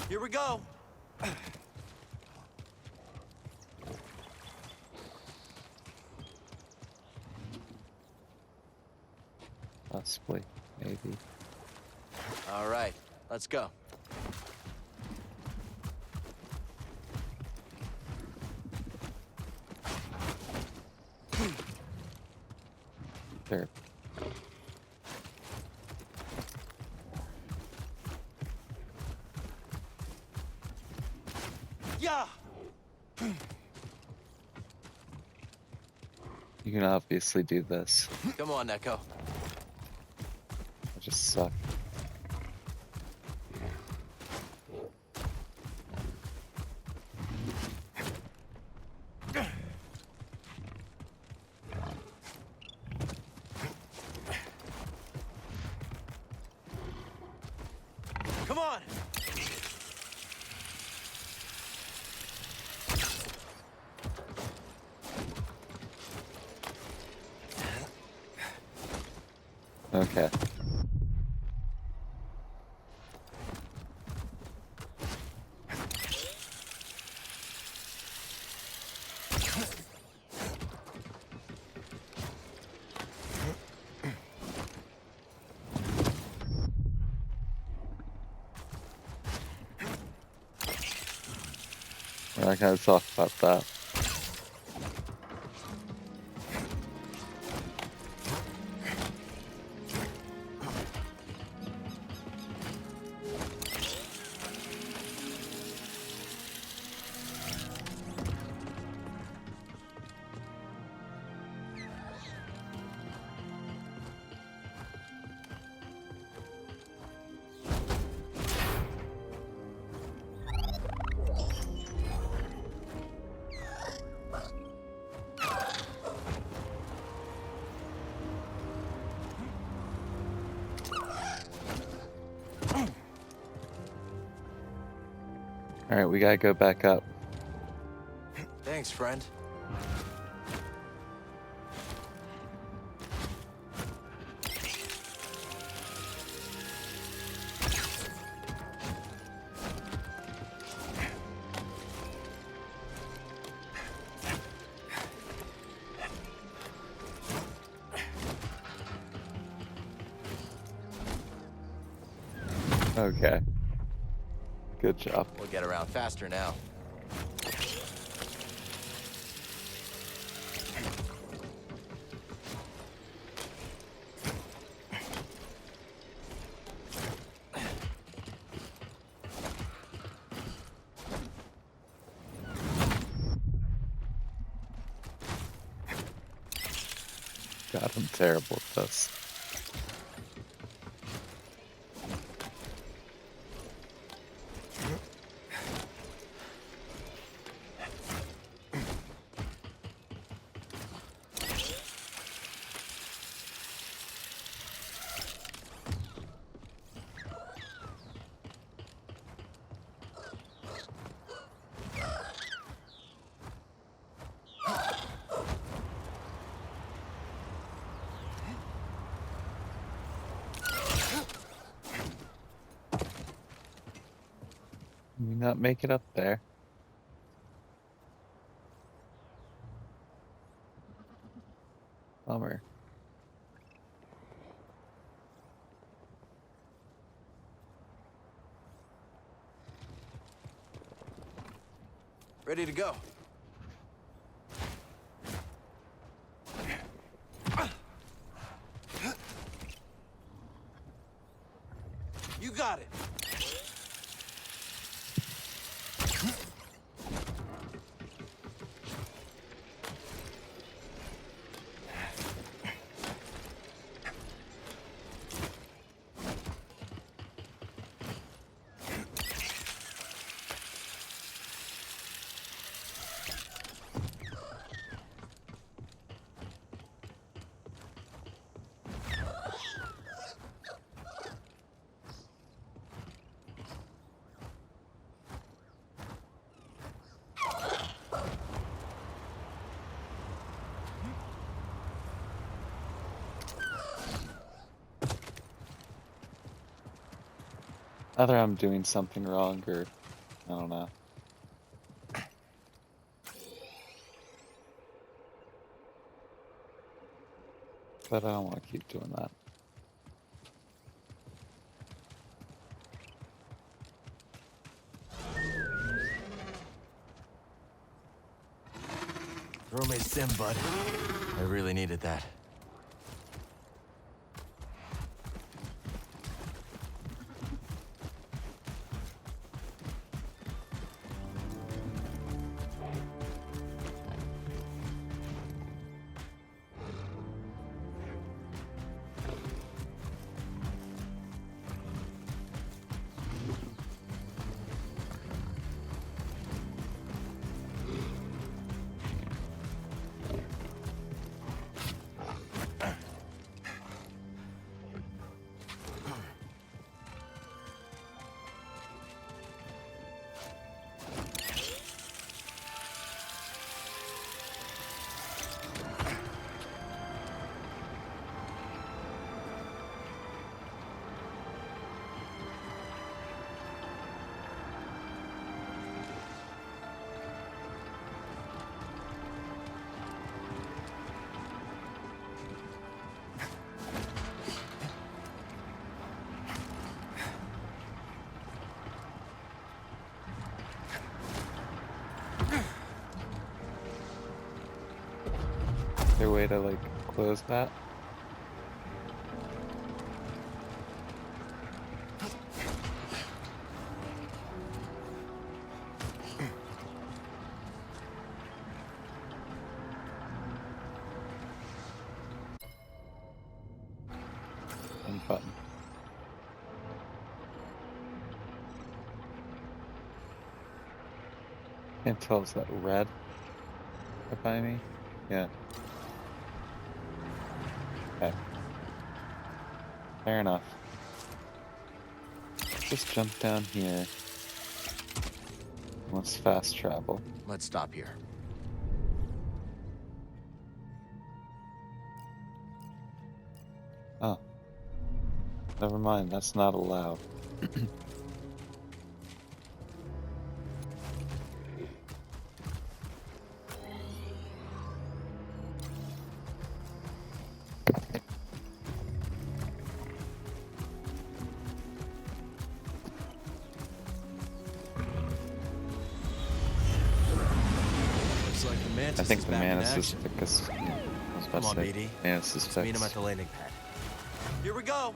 Here we go. Possibly, maybe. All right, let's go. There. Yeah. You can obviously do this. Come on, Neko. I just suck. Come on. Okay. We're not gonna talk about that. Alright, we gotta go back up. Thanks, friend. Okay. Good job. We'll get around faster now. God, I'm terrible at this. Can we not make it up there? Bummer. Ready to go. You got it. Either I'm doing something wrong or I don't know. But I don't want to keep doing that. Throw me a sim, bud. I really needed that. Is there a way to like close that? One button. Can't tell, is that red behind me? Yeah. Okay. Fair enough. Just jump down here. Let's fast travel. Let's stop here. Oh. Never mind, that's not allowed. Looks like the mantis I think is the back in mantis is action. because I was about Come on, to say BD. mantis is Let's meet him fixed. at the landing pad. Here we go.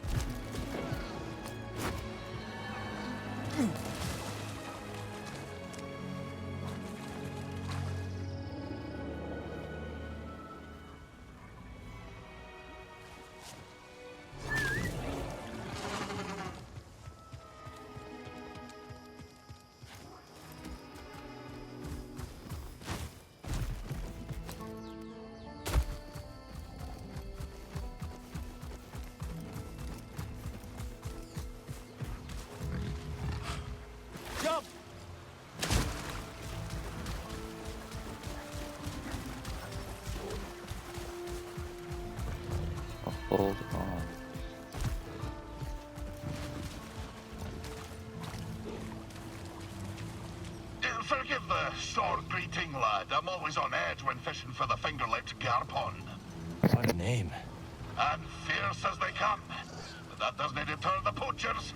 Forgive the sore greeting, lad. I'm always on edge when fishing for the finger-lipped garpon. What a name. And fierce as they come. But that doesn't deter the poachers.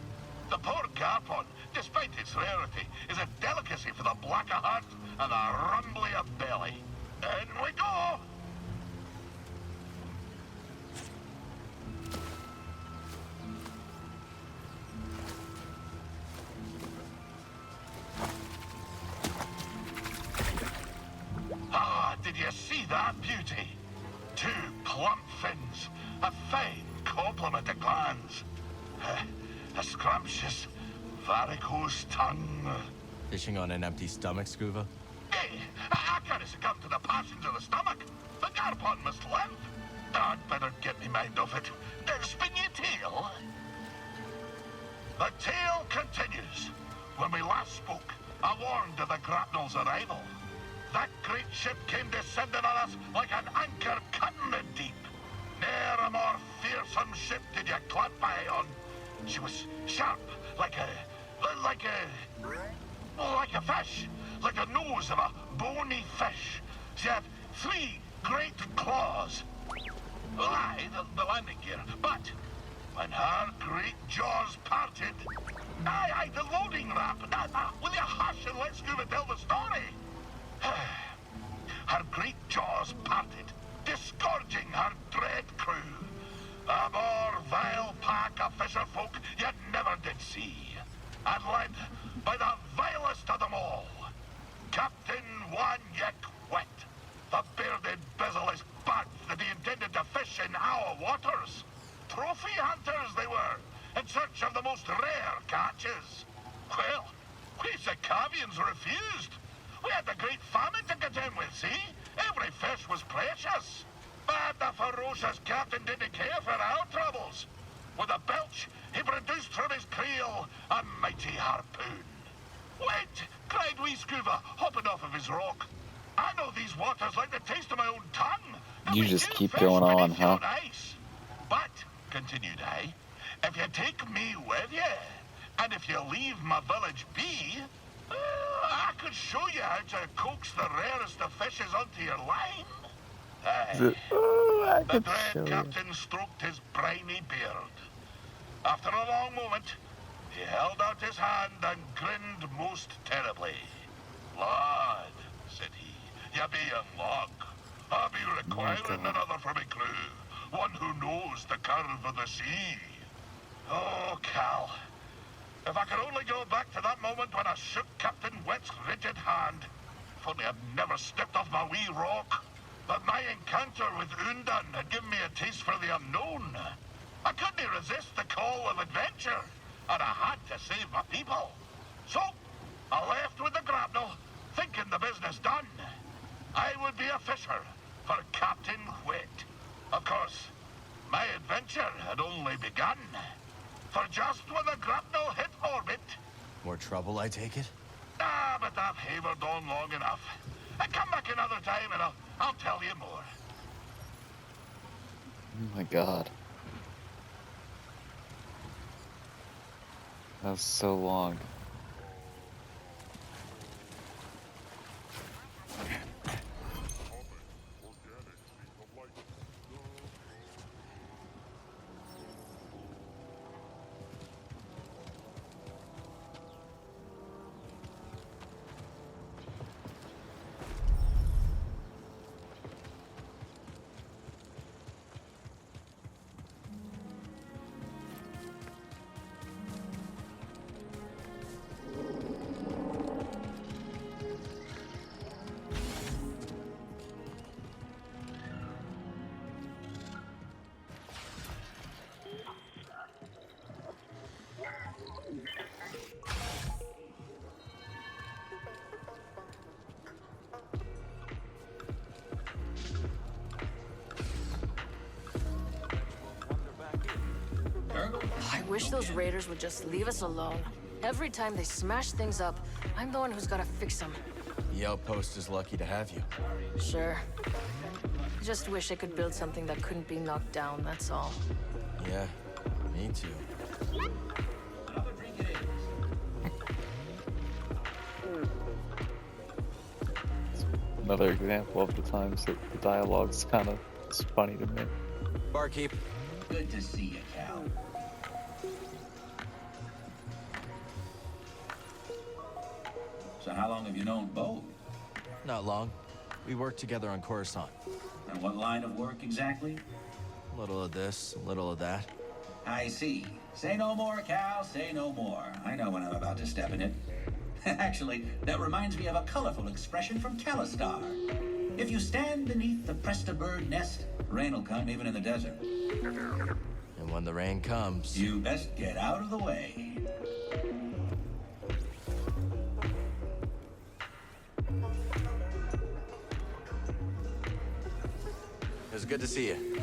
The poor garpon, despite its rarity, is a delicacy for the black of heart and the rumbly of belly. In we go! Ah, did you see that beauty? 2 plump fins, a fine complement of glands, a scrumptious varicose tongue. Fishing on an empty stomach, Scuba? Hey, I can't succumb to the passions of the stomach. The garpon must live. I'd better get me mind off it. Spin your tail. The tale continues. When we last spoke, I warned of the grapnel's arrival. That great ship came descending on us like an anchor cutting the deep. Ne'er a more fearsome ship did you clamp eye on. She was sharp, like a fish, like the nose of a bony fish. She had 3 great claws. Aye, the landing gear, but when her great jaws parted, aye, the loading ramp. Will you hush and let Scuba tell the story? Her great jaws parted, disgorging her dread crew. A more vile pack of fisherfolk you never did see. And led by the vilest of them all, Captain One-Yick Wet, the bearded, bezel-less bat that he intended to fish in our waters. Trophy hunters they were, in search of the most rare catches. Well, we Sacavians refused. We had the great famine to contend with, see? Every fish was precious. But the ferocious captain didn't care for our troubles. With a belch, he produced from his creel a mighty harpoon. Wait, cried wee Scuba, hopping off of his rock. I know these waters like the taste of my own tongue. You just keep going on, huh? Ice. But, continued I, if you take me with you, and if you leave my village be, I could show you how to coax the rarest of fishes onto your line. Aye. The dread captain stroked his briny beard. After a long moment, he held out his hand and grinned most terribly. Lad, said he, you be young long. I'll be requiring another for my crew, one who knows the curve of the sea. Oh, Cal, if I could only go back to that moment when I shook Captain Wet's rigid hand. If only I'd never stepped off my wee rock. But my encounter with Undan had given me a taste for the unknown. I couldn't resist the call of adventure, and I had to save my people. So, I left with the grapnel, thinking the business done. I would be a fisher for Captain Wet. Of course, my adventure had only begun. For just when the grapnel hit orbit... More trouble, I take it? But I've havered on long enough. Come back another time and I'll tell you more. Oh my god. That was so long. I wish those raiders would just leave us alone. Every time they smash things up, I'm the one who's gotta fix them. The outpost is lucky to have you. Sure. Just wish I could build something that couldn't be knocked down, that's all. Yeah, me too. another example of the times that the dialogue's kind of funny to me. Barkeep. Good to see you, Cal. So how long have you known Bo? Not long. We worked together on Coruscant. And what line of work exactly? A little of this, a little of that. I see. Say no more, Cal, say no more. I know when I'm about to step in it. Actually, that reminds me of a colorful expression from Calistar. If you stand beneath the Presta-bird nest, rain will come even in the desert. And when the rain comes... You best get out of the way. It was good to see you.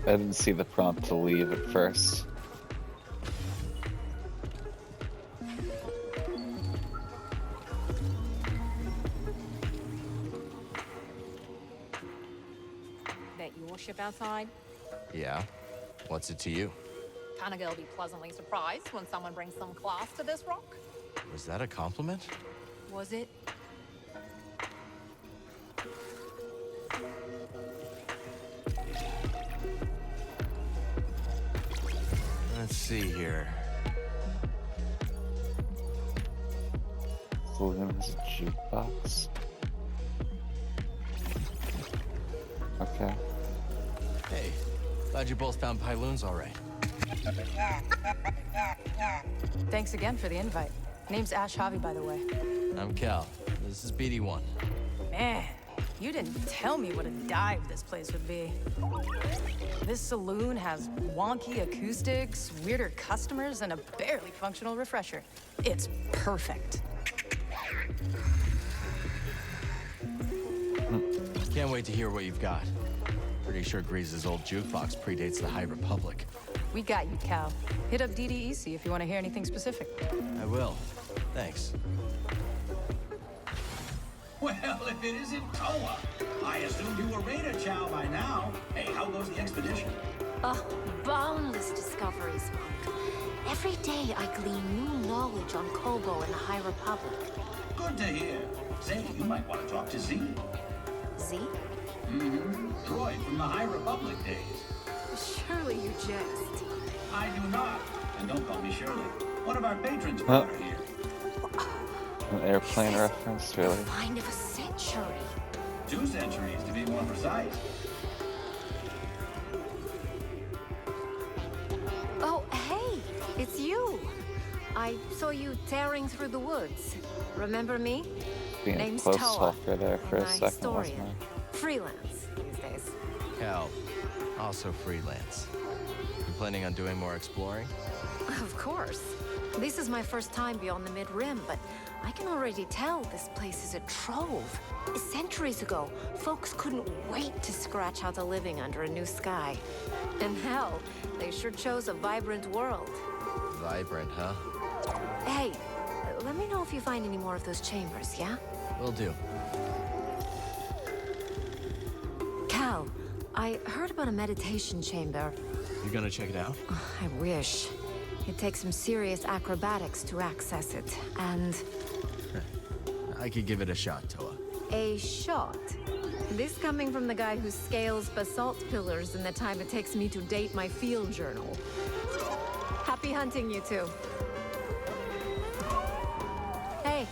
I didn't see the prompt to leave at first. That your ship outside? Yeah? What's it to you? Kinda gonna be pleasantly surprised when someone brings some class to this rock. Was that a compliment? Was it? Let's see here. Williams jukebox. Okay. Hey, glad you both found Pyloons all right. Thanks again for the invite. Name's Ash Javi, by the way. I'm Cal. This is BD1. Man, you didn't tell me what a dive this place would be. This saloon has wonky acoustics, weirder customers, and a barely functional refresher. It's perfect. Can't wait to hear what you've got. Pretty sure Grease's old jukebox predates the High Republic. We got you, Cal. Hit up DDEC if you want to hear anything specific. I will. Thanks. Well, if it isn't Toa, I assumed you were Raider Chow by now. Hey, how goes the expedition? Oh, boundless discoveries, Monk. Every day I glean new knowledge on Kobo and the High Republic. Good to hear. Say, you might want to talk to Z. Z? Mm-hmm. Troy from the High Republic days. Surely you jest. I do not. And don't call me Shirley. One of our patrons brought her here. An airplane reference, really? Find of a century. 2 centuries, to be more precise. Oh, hey, it's you. I saw you tearing through the woods. Remember me? Being a Name's close Toa. talker there for I'm a a second, wasn't historian. Freelance these days. Cal, also freelance. You planning on doing more exploring? Of course. This is my first time beyond the Mid-Rim, but I can already tell this place is a trove. Centuries ago, folks couldn't wait to scratch out a living under a new sky. And hell, they sure chose a vibrant world. Vibrant, huh? Hey, let me know if you find any more of those chambers, yeah? Will do. Cal, I heard about a meditation chamber. You gonna check it out? I wish. It takes some serious acrobatics to access it, and... I could give it a shot, Toa. A shot? This coming from the guy who scales basalt pillars in the time it takes me to date my field journal. Happy hunting, you two. Hey.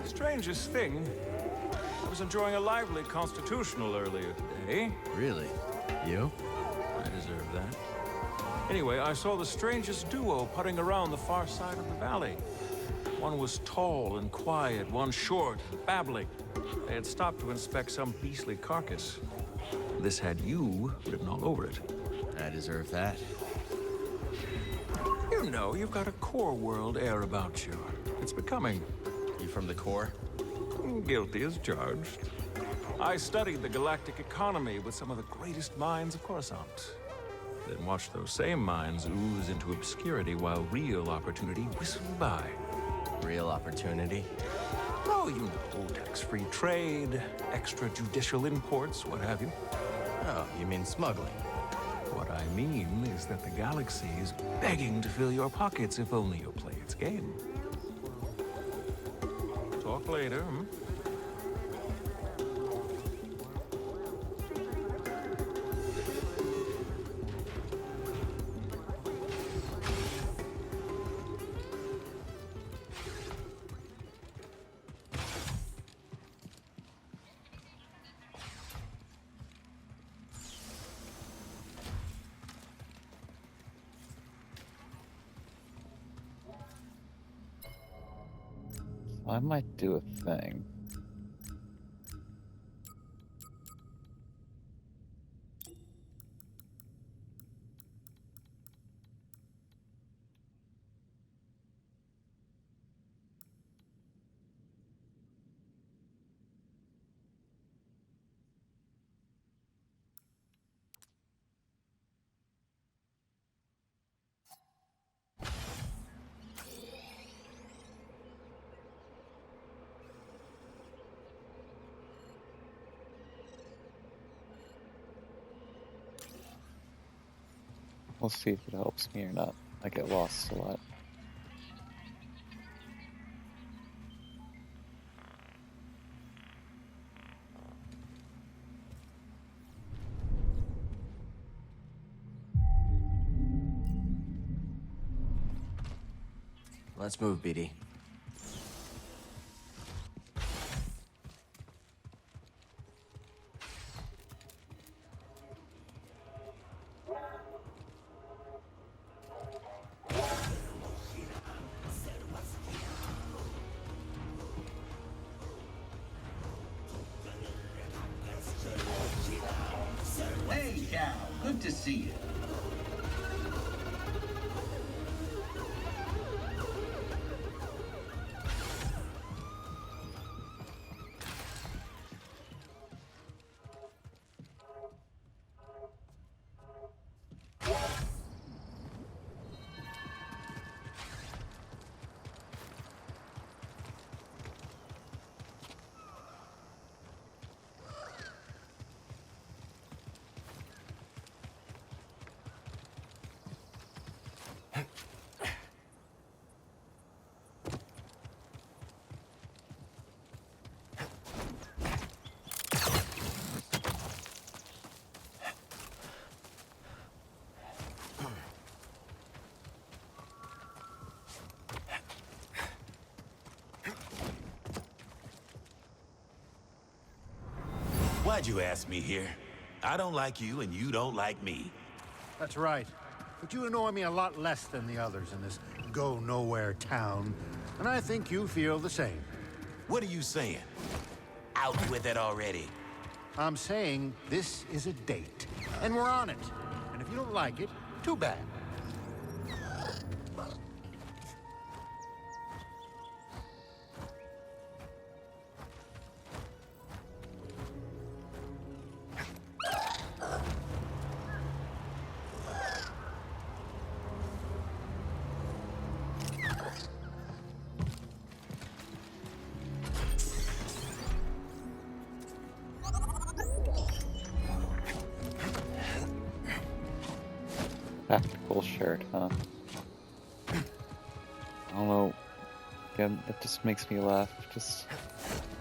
Strangest thing, I was enjoying a lively constitutional earlier today. Really? You? I deserve that. Anyway, I saw the strangest duo putting around the far side of the valley. One was tall and quiet, one short, babbling. They had stopped to inspect some beastly carcass. This had you written all over it. I deserve that. You know, you've got a core world air about you. It's becoming. You from the core? Guilty as charged. I studied the galactic economy with some of the greatest minds of Coruscant. Then watched those same minds ooze into obscurity while real opportunity whistled by. Real opportunity? Oh, you know, tax-free trade, extrajudicial imports, what have you. Oh, you mean smuggling? What I mean is that the galaxy is begging to fill your pockets if only you'll play its game. Talk later, hmm? I might do a thing. We'll see if it helps me or not. I get lost a lot. Let's move, BD. Hey, Cal. Good to see you. Why'd you ask me here? I don't like you, and you don't like me. That's right. But you annoy me a lot less than the others in this go-nowhere town. And I think you feel the same. What are you saying? Out with it already. I'm saying this is a date. And we're on it. And if you don't like it, too bad. Tactical shirt, huh? I don't know. Again, that just makes me laugh. Just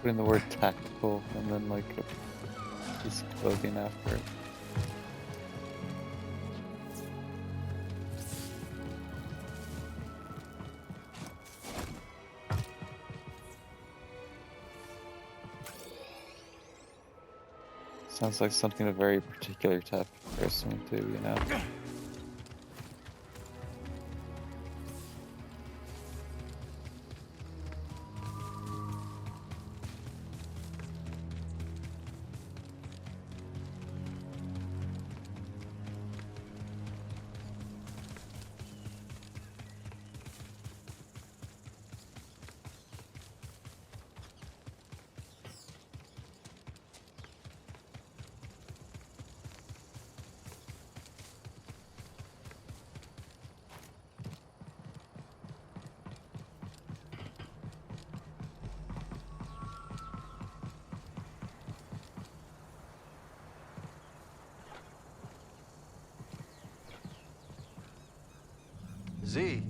putting the word tactical and then like a piece of clothing after it. Sounds like something a very particular type of person would do, you know? Z,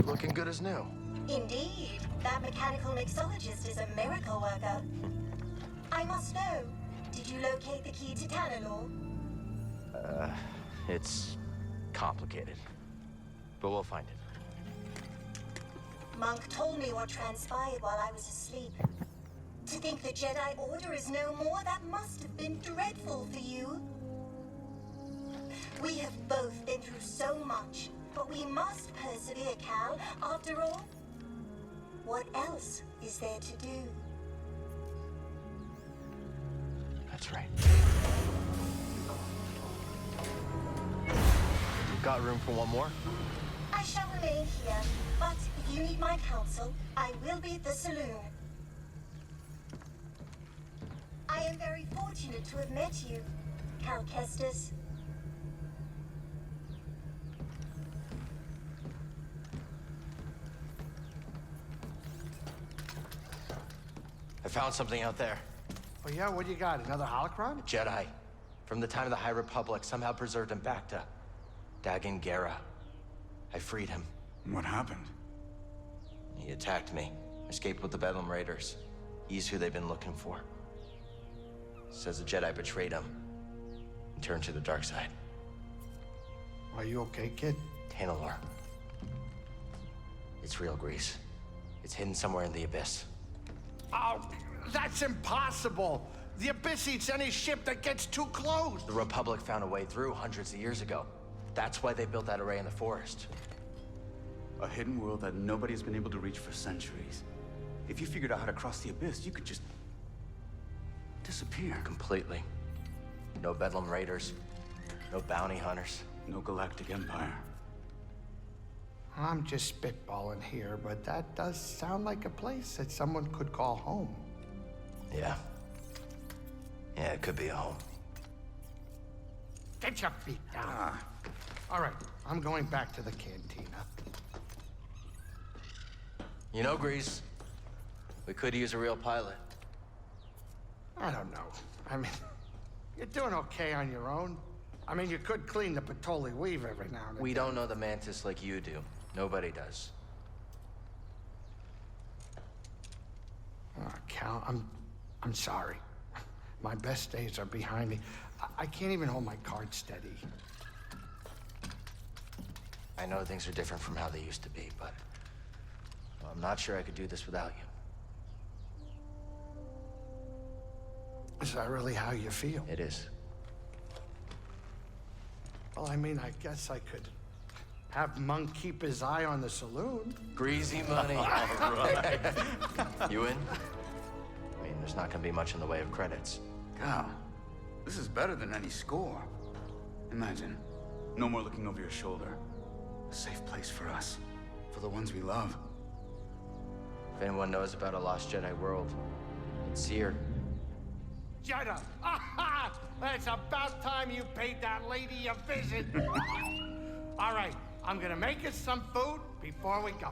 looking good as new. Indeed, that mechanical mixologist is a miracle worker. I must know, did you locate the key to Tanalor? It's complicated. But we'll find it. Monk told me what transpired while I was asleep. To think the Jedi Order is no more, that must have been dreadful for you. We have both been through so much, but we must persevere, Cal. After all, what else is there to do? That's right. You've got room for one more? I shall remain here, but if you need my counsel, I will be at the saloon. I am very fortunate to have met you, Cal Kestis. I found something out there. Oh yeah, what do you got? Another holocron? A Jedi. From the time of the High Republic, somehow preserved him back to Dagan Gera. I freed him. What happened? He attacked me. Escaped with the Bedlam Raiders. He's who they've been looking for. Says the Jedi betrayed him and turned to the dark side. Are you okay, kid? Tanalor. It's real, Grease. It's hidden somewhere in the Abyss. Oh, that's impossible! The Abyss eats any ship that gets too close! The Republic found a way through hundreds of years ago. That's why they built that array in the forest. A hidden world that nobody's been able to reach for centuries. If you figured out how to cross the Abyss, you could just disappear. Completely. No Bedlam Raiders. No bounty hunters. No galactic empire. I'm just spitballing here, but that does sound like a place that someone could call home. Yeah. Yeah, it could be a home. Get your feet down. All right, I'm going back to the cantina. You know, Grease, we could use a real pilot. I don't know. I mean, you're doing okay on your own. I mean, you could clean the Patoli weave every now and then. We don't know the Mantis like you do. Nobody does. Cal, I'm sorry. My best days are behind me. I can't even hold my cards steady. I know things are different from how they used to be, but I'm not sure I could do this without you. Is that really how you feel? It is. Well, I mean, I guess I could have Monk keep his eye on the saloon. Greasy money. All right. You in? I mean, there's not gonna be much in the way of credits. Cal, this is better than any score. Imagine, no more looking over your shoulder. A safe place for us, for the ones we love. If anyone knows about a lost Jedi world, it's here. Jedi! Aha! It's about time you paid that lady a visit. All right, I'm gonna make us some food before we go.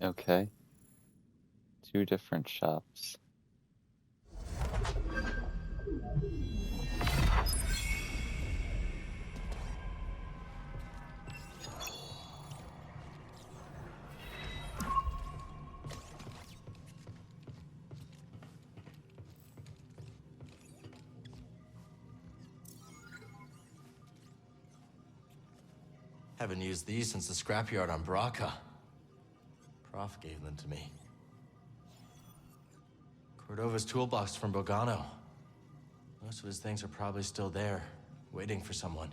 Okay. 2 different shops. Haven't used these since the scrapyard on Braca. Prof gave them to me. Cordova's toolbox from Bogano. Most of his things are probably still there, waiting for someone.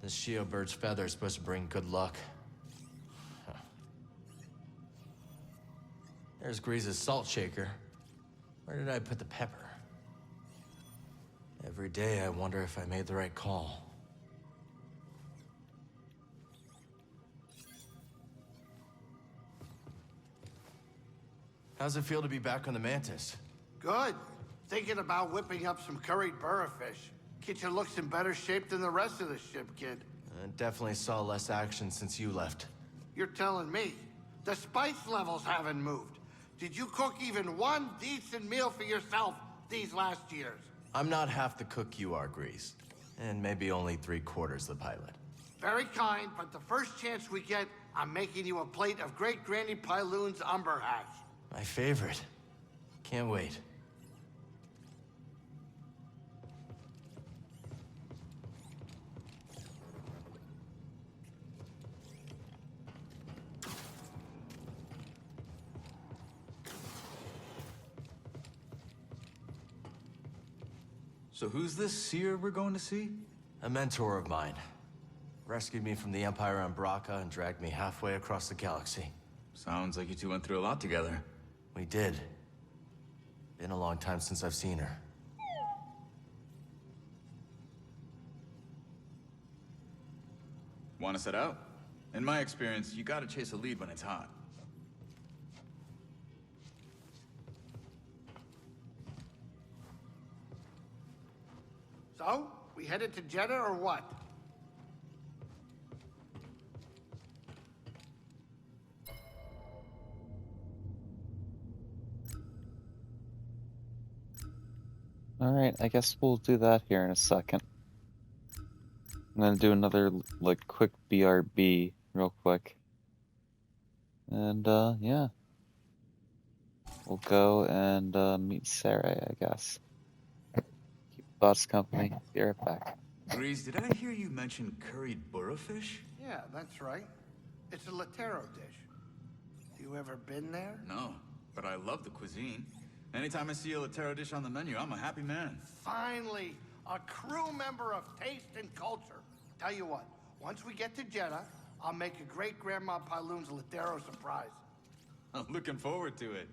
This Shio bird's feather is supposed to bring good luck. Huh. There's Grease's salt shaker. Where did I put the pepper? Every day I wonder if I made the right call. How's it feel to be back on the Mantis? Good. Thinking about whipping up some curried burrafish. Kitchen looks in better shape than the rest of the ship, kid. I definitely saw less action since you left. You're telling me. The spice levels haven't moved. Did you cook even one decent meal for yourself these last years? I'm not half the cook you are, Grease. And maybe only 3/4 the pilot. Very kind, but the first chance we get, I'm making you a plate of Great Granny Pyloon's umber hash. My favorite. Can't wait. So who's this seer we're going to see? A mentor of mine. Rescued me from the Empire on Braca and dragged me halfway across the galaxy. Sounds like you two went through a lot together. We did. Been a long time since I've seen her. Want to set out? In my experience, you gotta chase a lead when it's hot. So, we headed to Jeddah or what? Alright, I guess we'll do that here in a second. I'm gonna do another, like, quick BRB real quick. And, yeah. We'll go and, meet Sarah, I guess. Keep boss company. Be right back. Grease, did I hear you mention curried burrafish? Yeah, that's right. It's a Latero dish. You ever been there? No, but I love the cuisine. Anytime I see a Latero dish on the menu, I'm a happy man. Finally, a crew member of taste and culture. Tell you what, once we get to Jeddah, I'll make a great Grandma Pyloon's Latero surprise. I'm looking forward to it.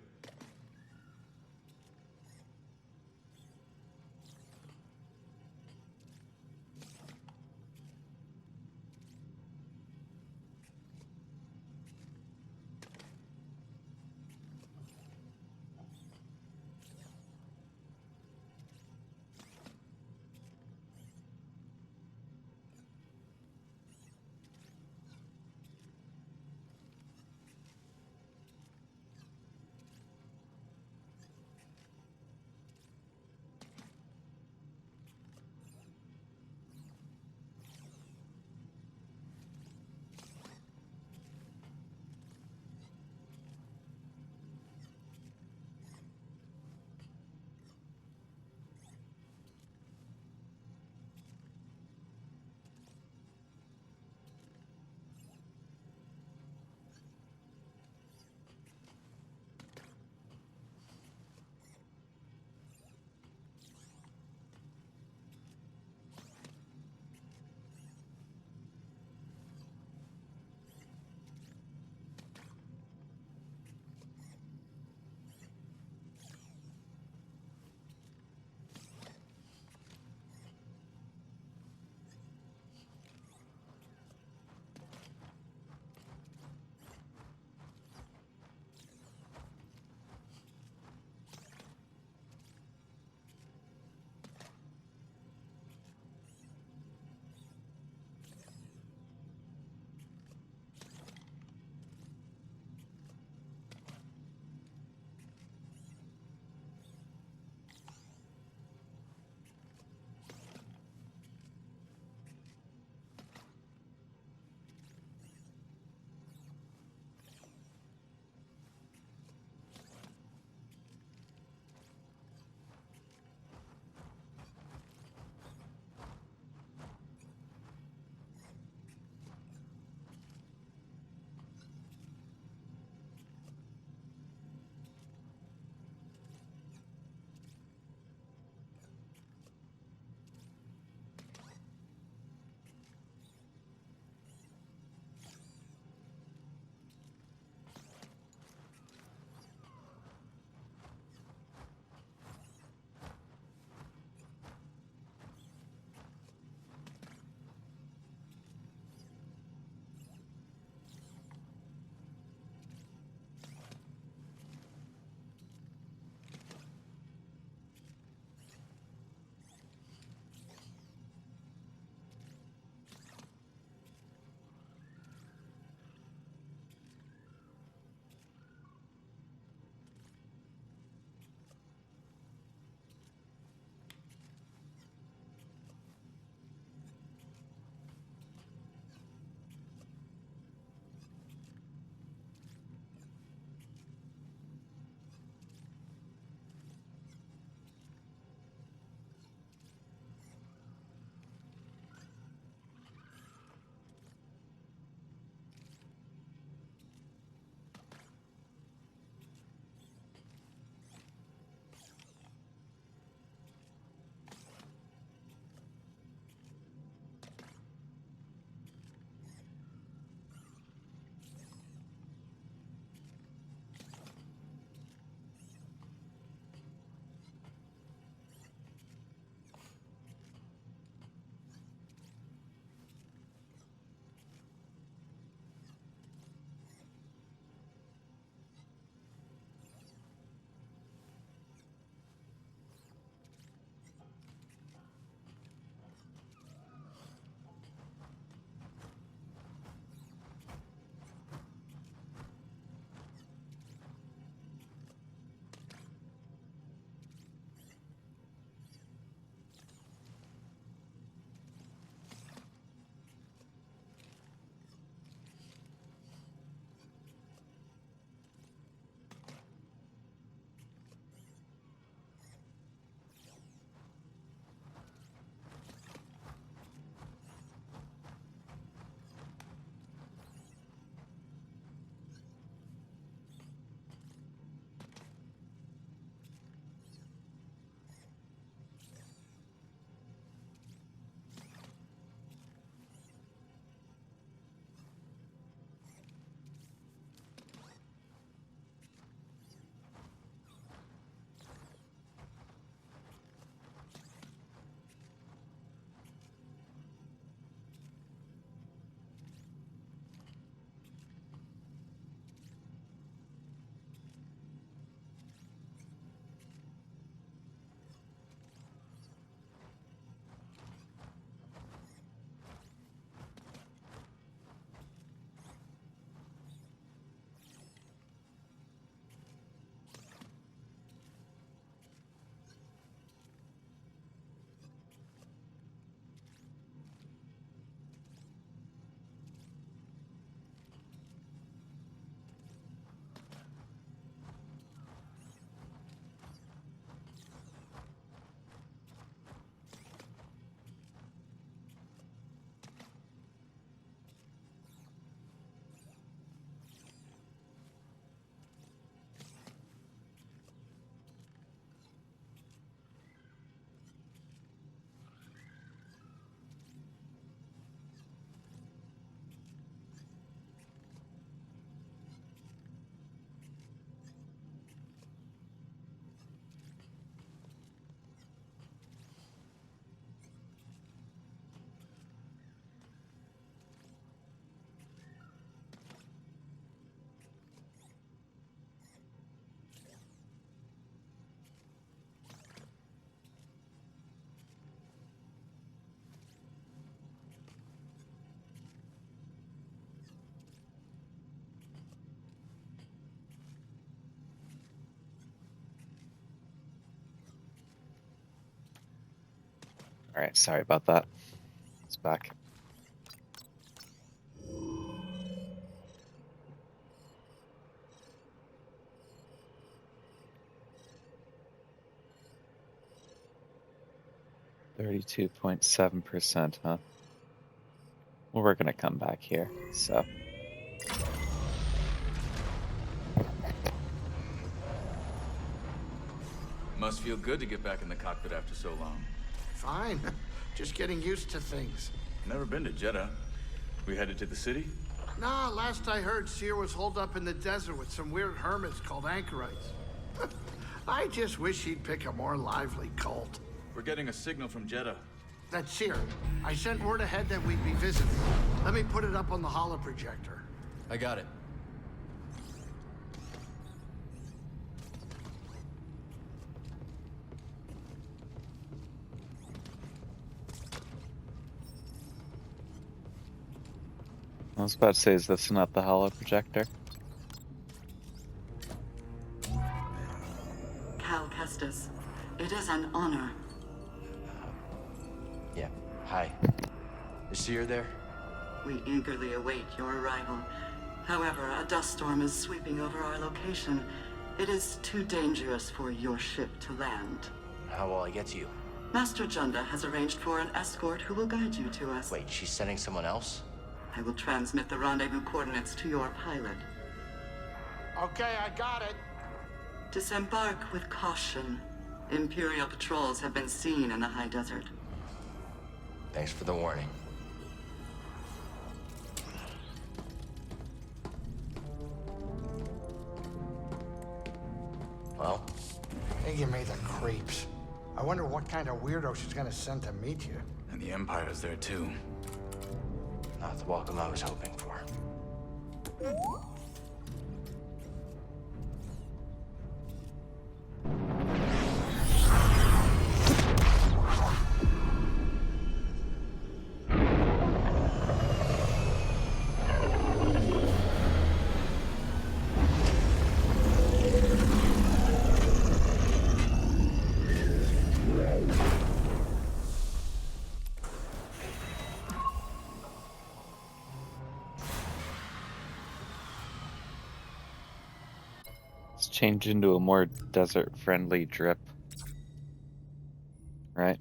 Alright, sorry about that. It's back. $32.7%, huh? Well, we're gonna come back here, so. Must feel good to get back in the cockpit after so long. Fine. Just getting used to things. Never been to Jeddah. We headed to the city? Nah, last I heard, Seer was holed up in the desert with some weird hermits called anchorites. I just wish he'd pick a more lively cult. We're getting a signal from Jeddah. That's Seer. I sent word ahead that we'd be visiting. Let me put it up on the holo projector. I got it. I was about to say, is this not the holo projector? Cal Kestis, it is an honor. Yeah, hi. Is Seer there? We eagerly await your arrival. However, a dust storm is sweeping over our location. It is too dangerous for your ship to land. How will I get to you? Master Junda has arranged for an escort who will guide you to us. Wait, she's sending someone else? I will transmit the rendezvous coordinates to your pilot. Okay, I got it. Disembark with caution. Imperial patrols have been seen in the high desert. Thanks for the warning. Well? They give me the creeps. I wonder what kind of weirdo she's gonna send to meet you. And the Empire's there too. Not the welcome I was hoping for. Let's change into a more desert-friendly drip. Right?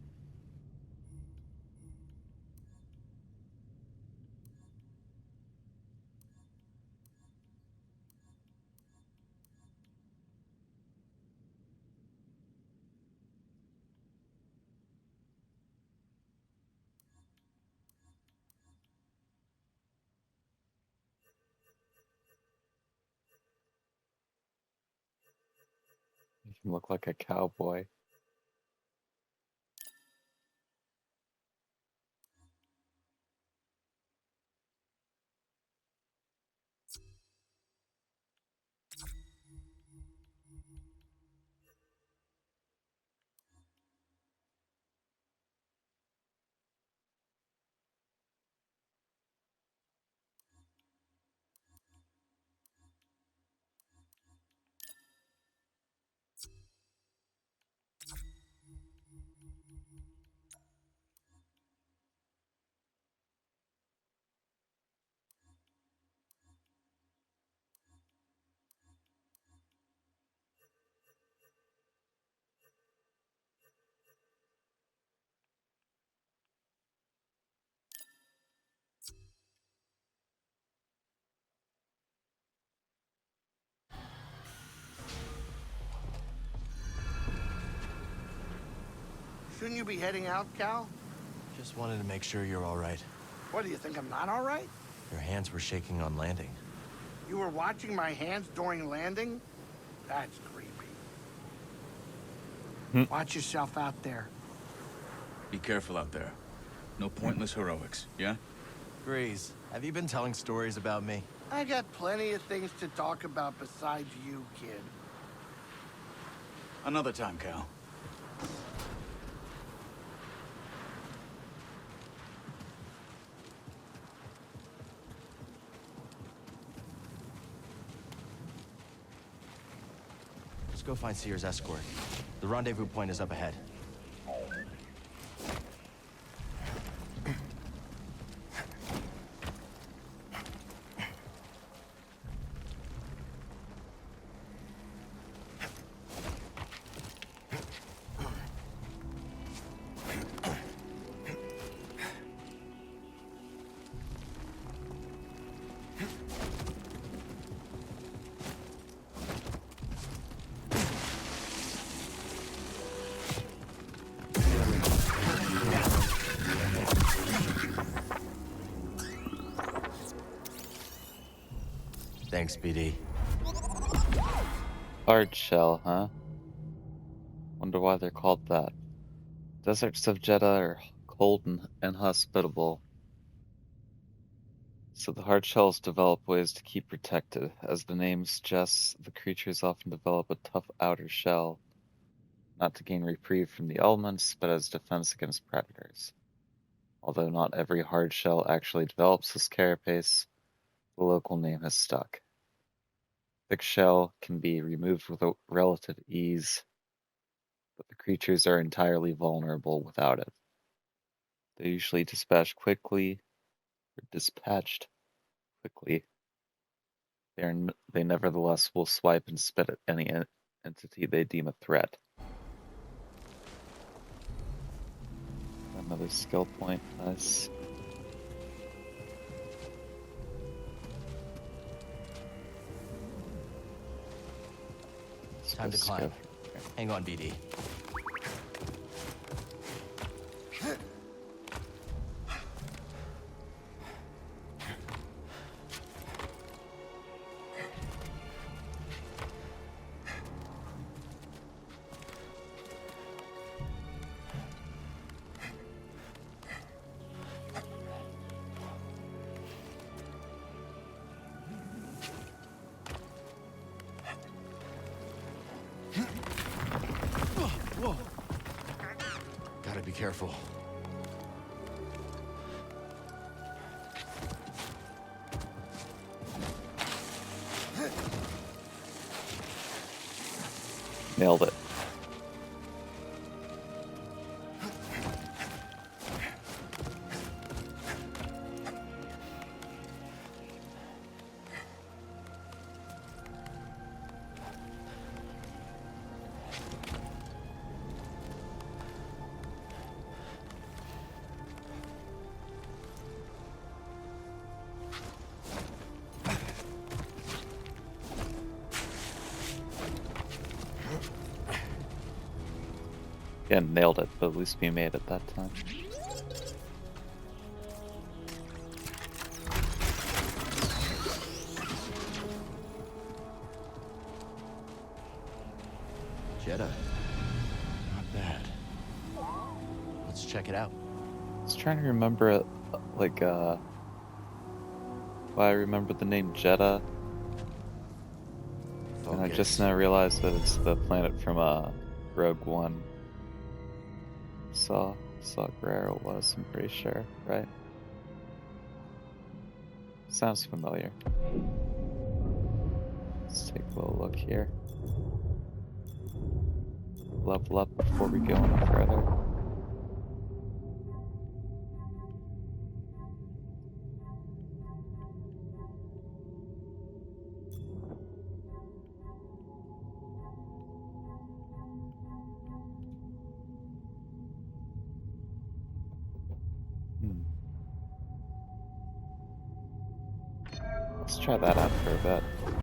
You can look like a cowboy. Shouldn't you be heading out, Cal? Just wanted to make sure you're all right. What, do you think I'm not all right? Your hands were shaking on landing. You were watching my hands during landing? That's creepy. Watch yourself out there. Be careful out there. No pointless heroics, yeah? Grease, have you been telling stories about me? I got plenty of things to talk about besides you, kid. Another time, Cal. Let's go find Seer's escort. The rendezvous point is up ahead. Thanks, BD. Hard shell, huh? Wonder why they're called that. Deserts of Jeddah are cold and inhospitable, so the hard shells develop ways to keep protected. As the name suggests, the creatures often develop a tough outer shell, not to gain reprieve from the elements, but as defense against predators. Although not every hard shell actually develops this carapace, the local name has stuck. Thick shell can be removed with relative ease, but the creatures are entirely vulnerable without it. They're usually dispatched quickly. They nevertheless will swipe and spit at any entity they deem a threat. Another skill point, nice. Time to climb. Hang on, BD. Whoa. Gotta be careful. Nailed it. Again, nailed it, but at least we made it that time. Jedi. Not bad. Let's check it out. I was trying to remember, like, why I remember the name Jeddah. And I just now realized that it's the planet from Rogue One. Saw Guerrero was, I'm pretty sure, right? Sounds familiar. Let's take a little look here. Level up before we go any further. Let's try that out for a bit.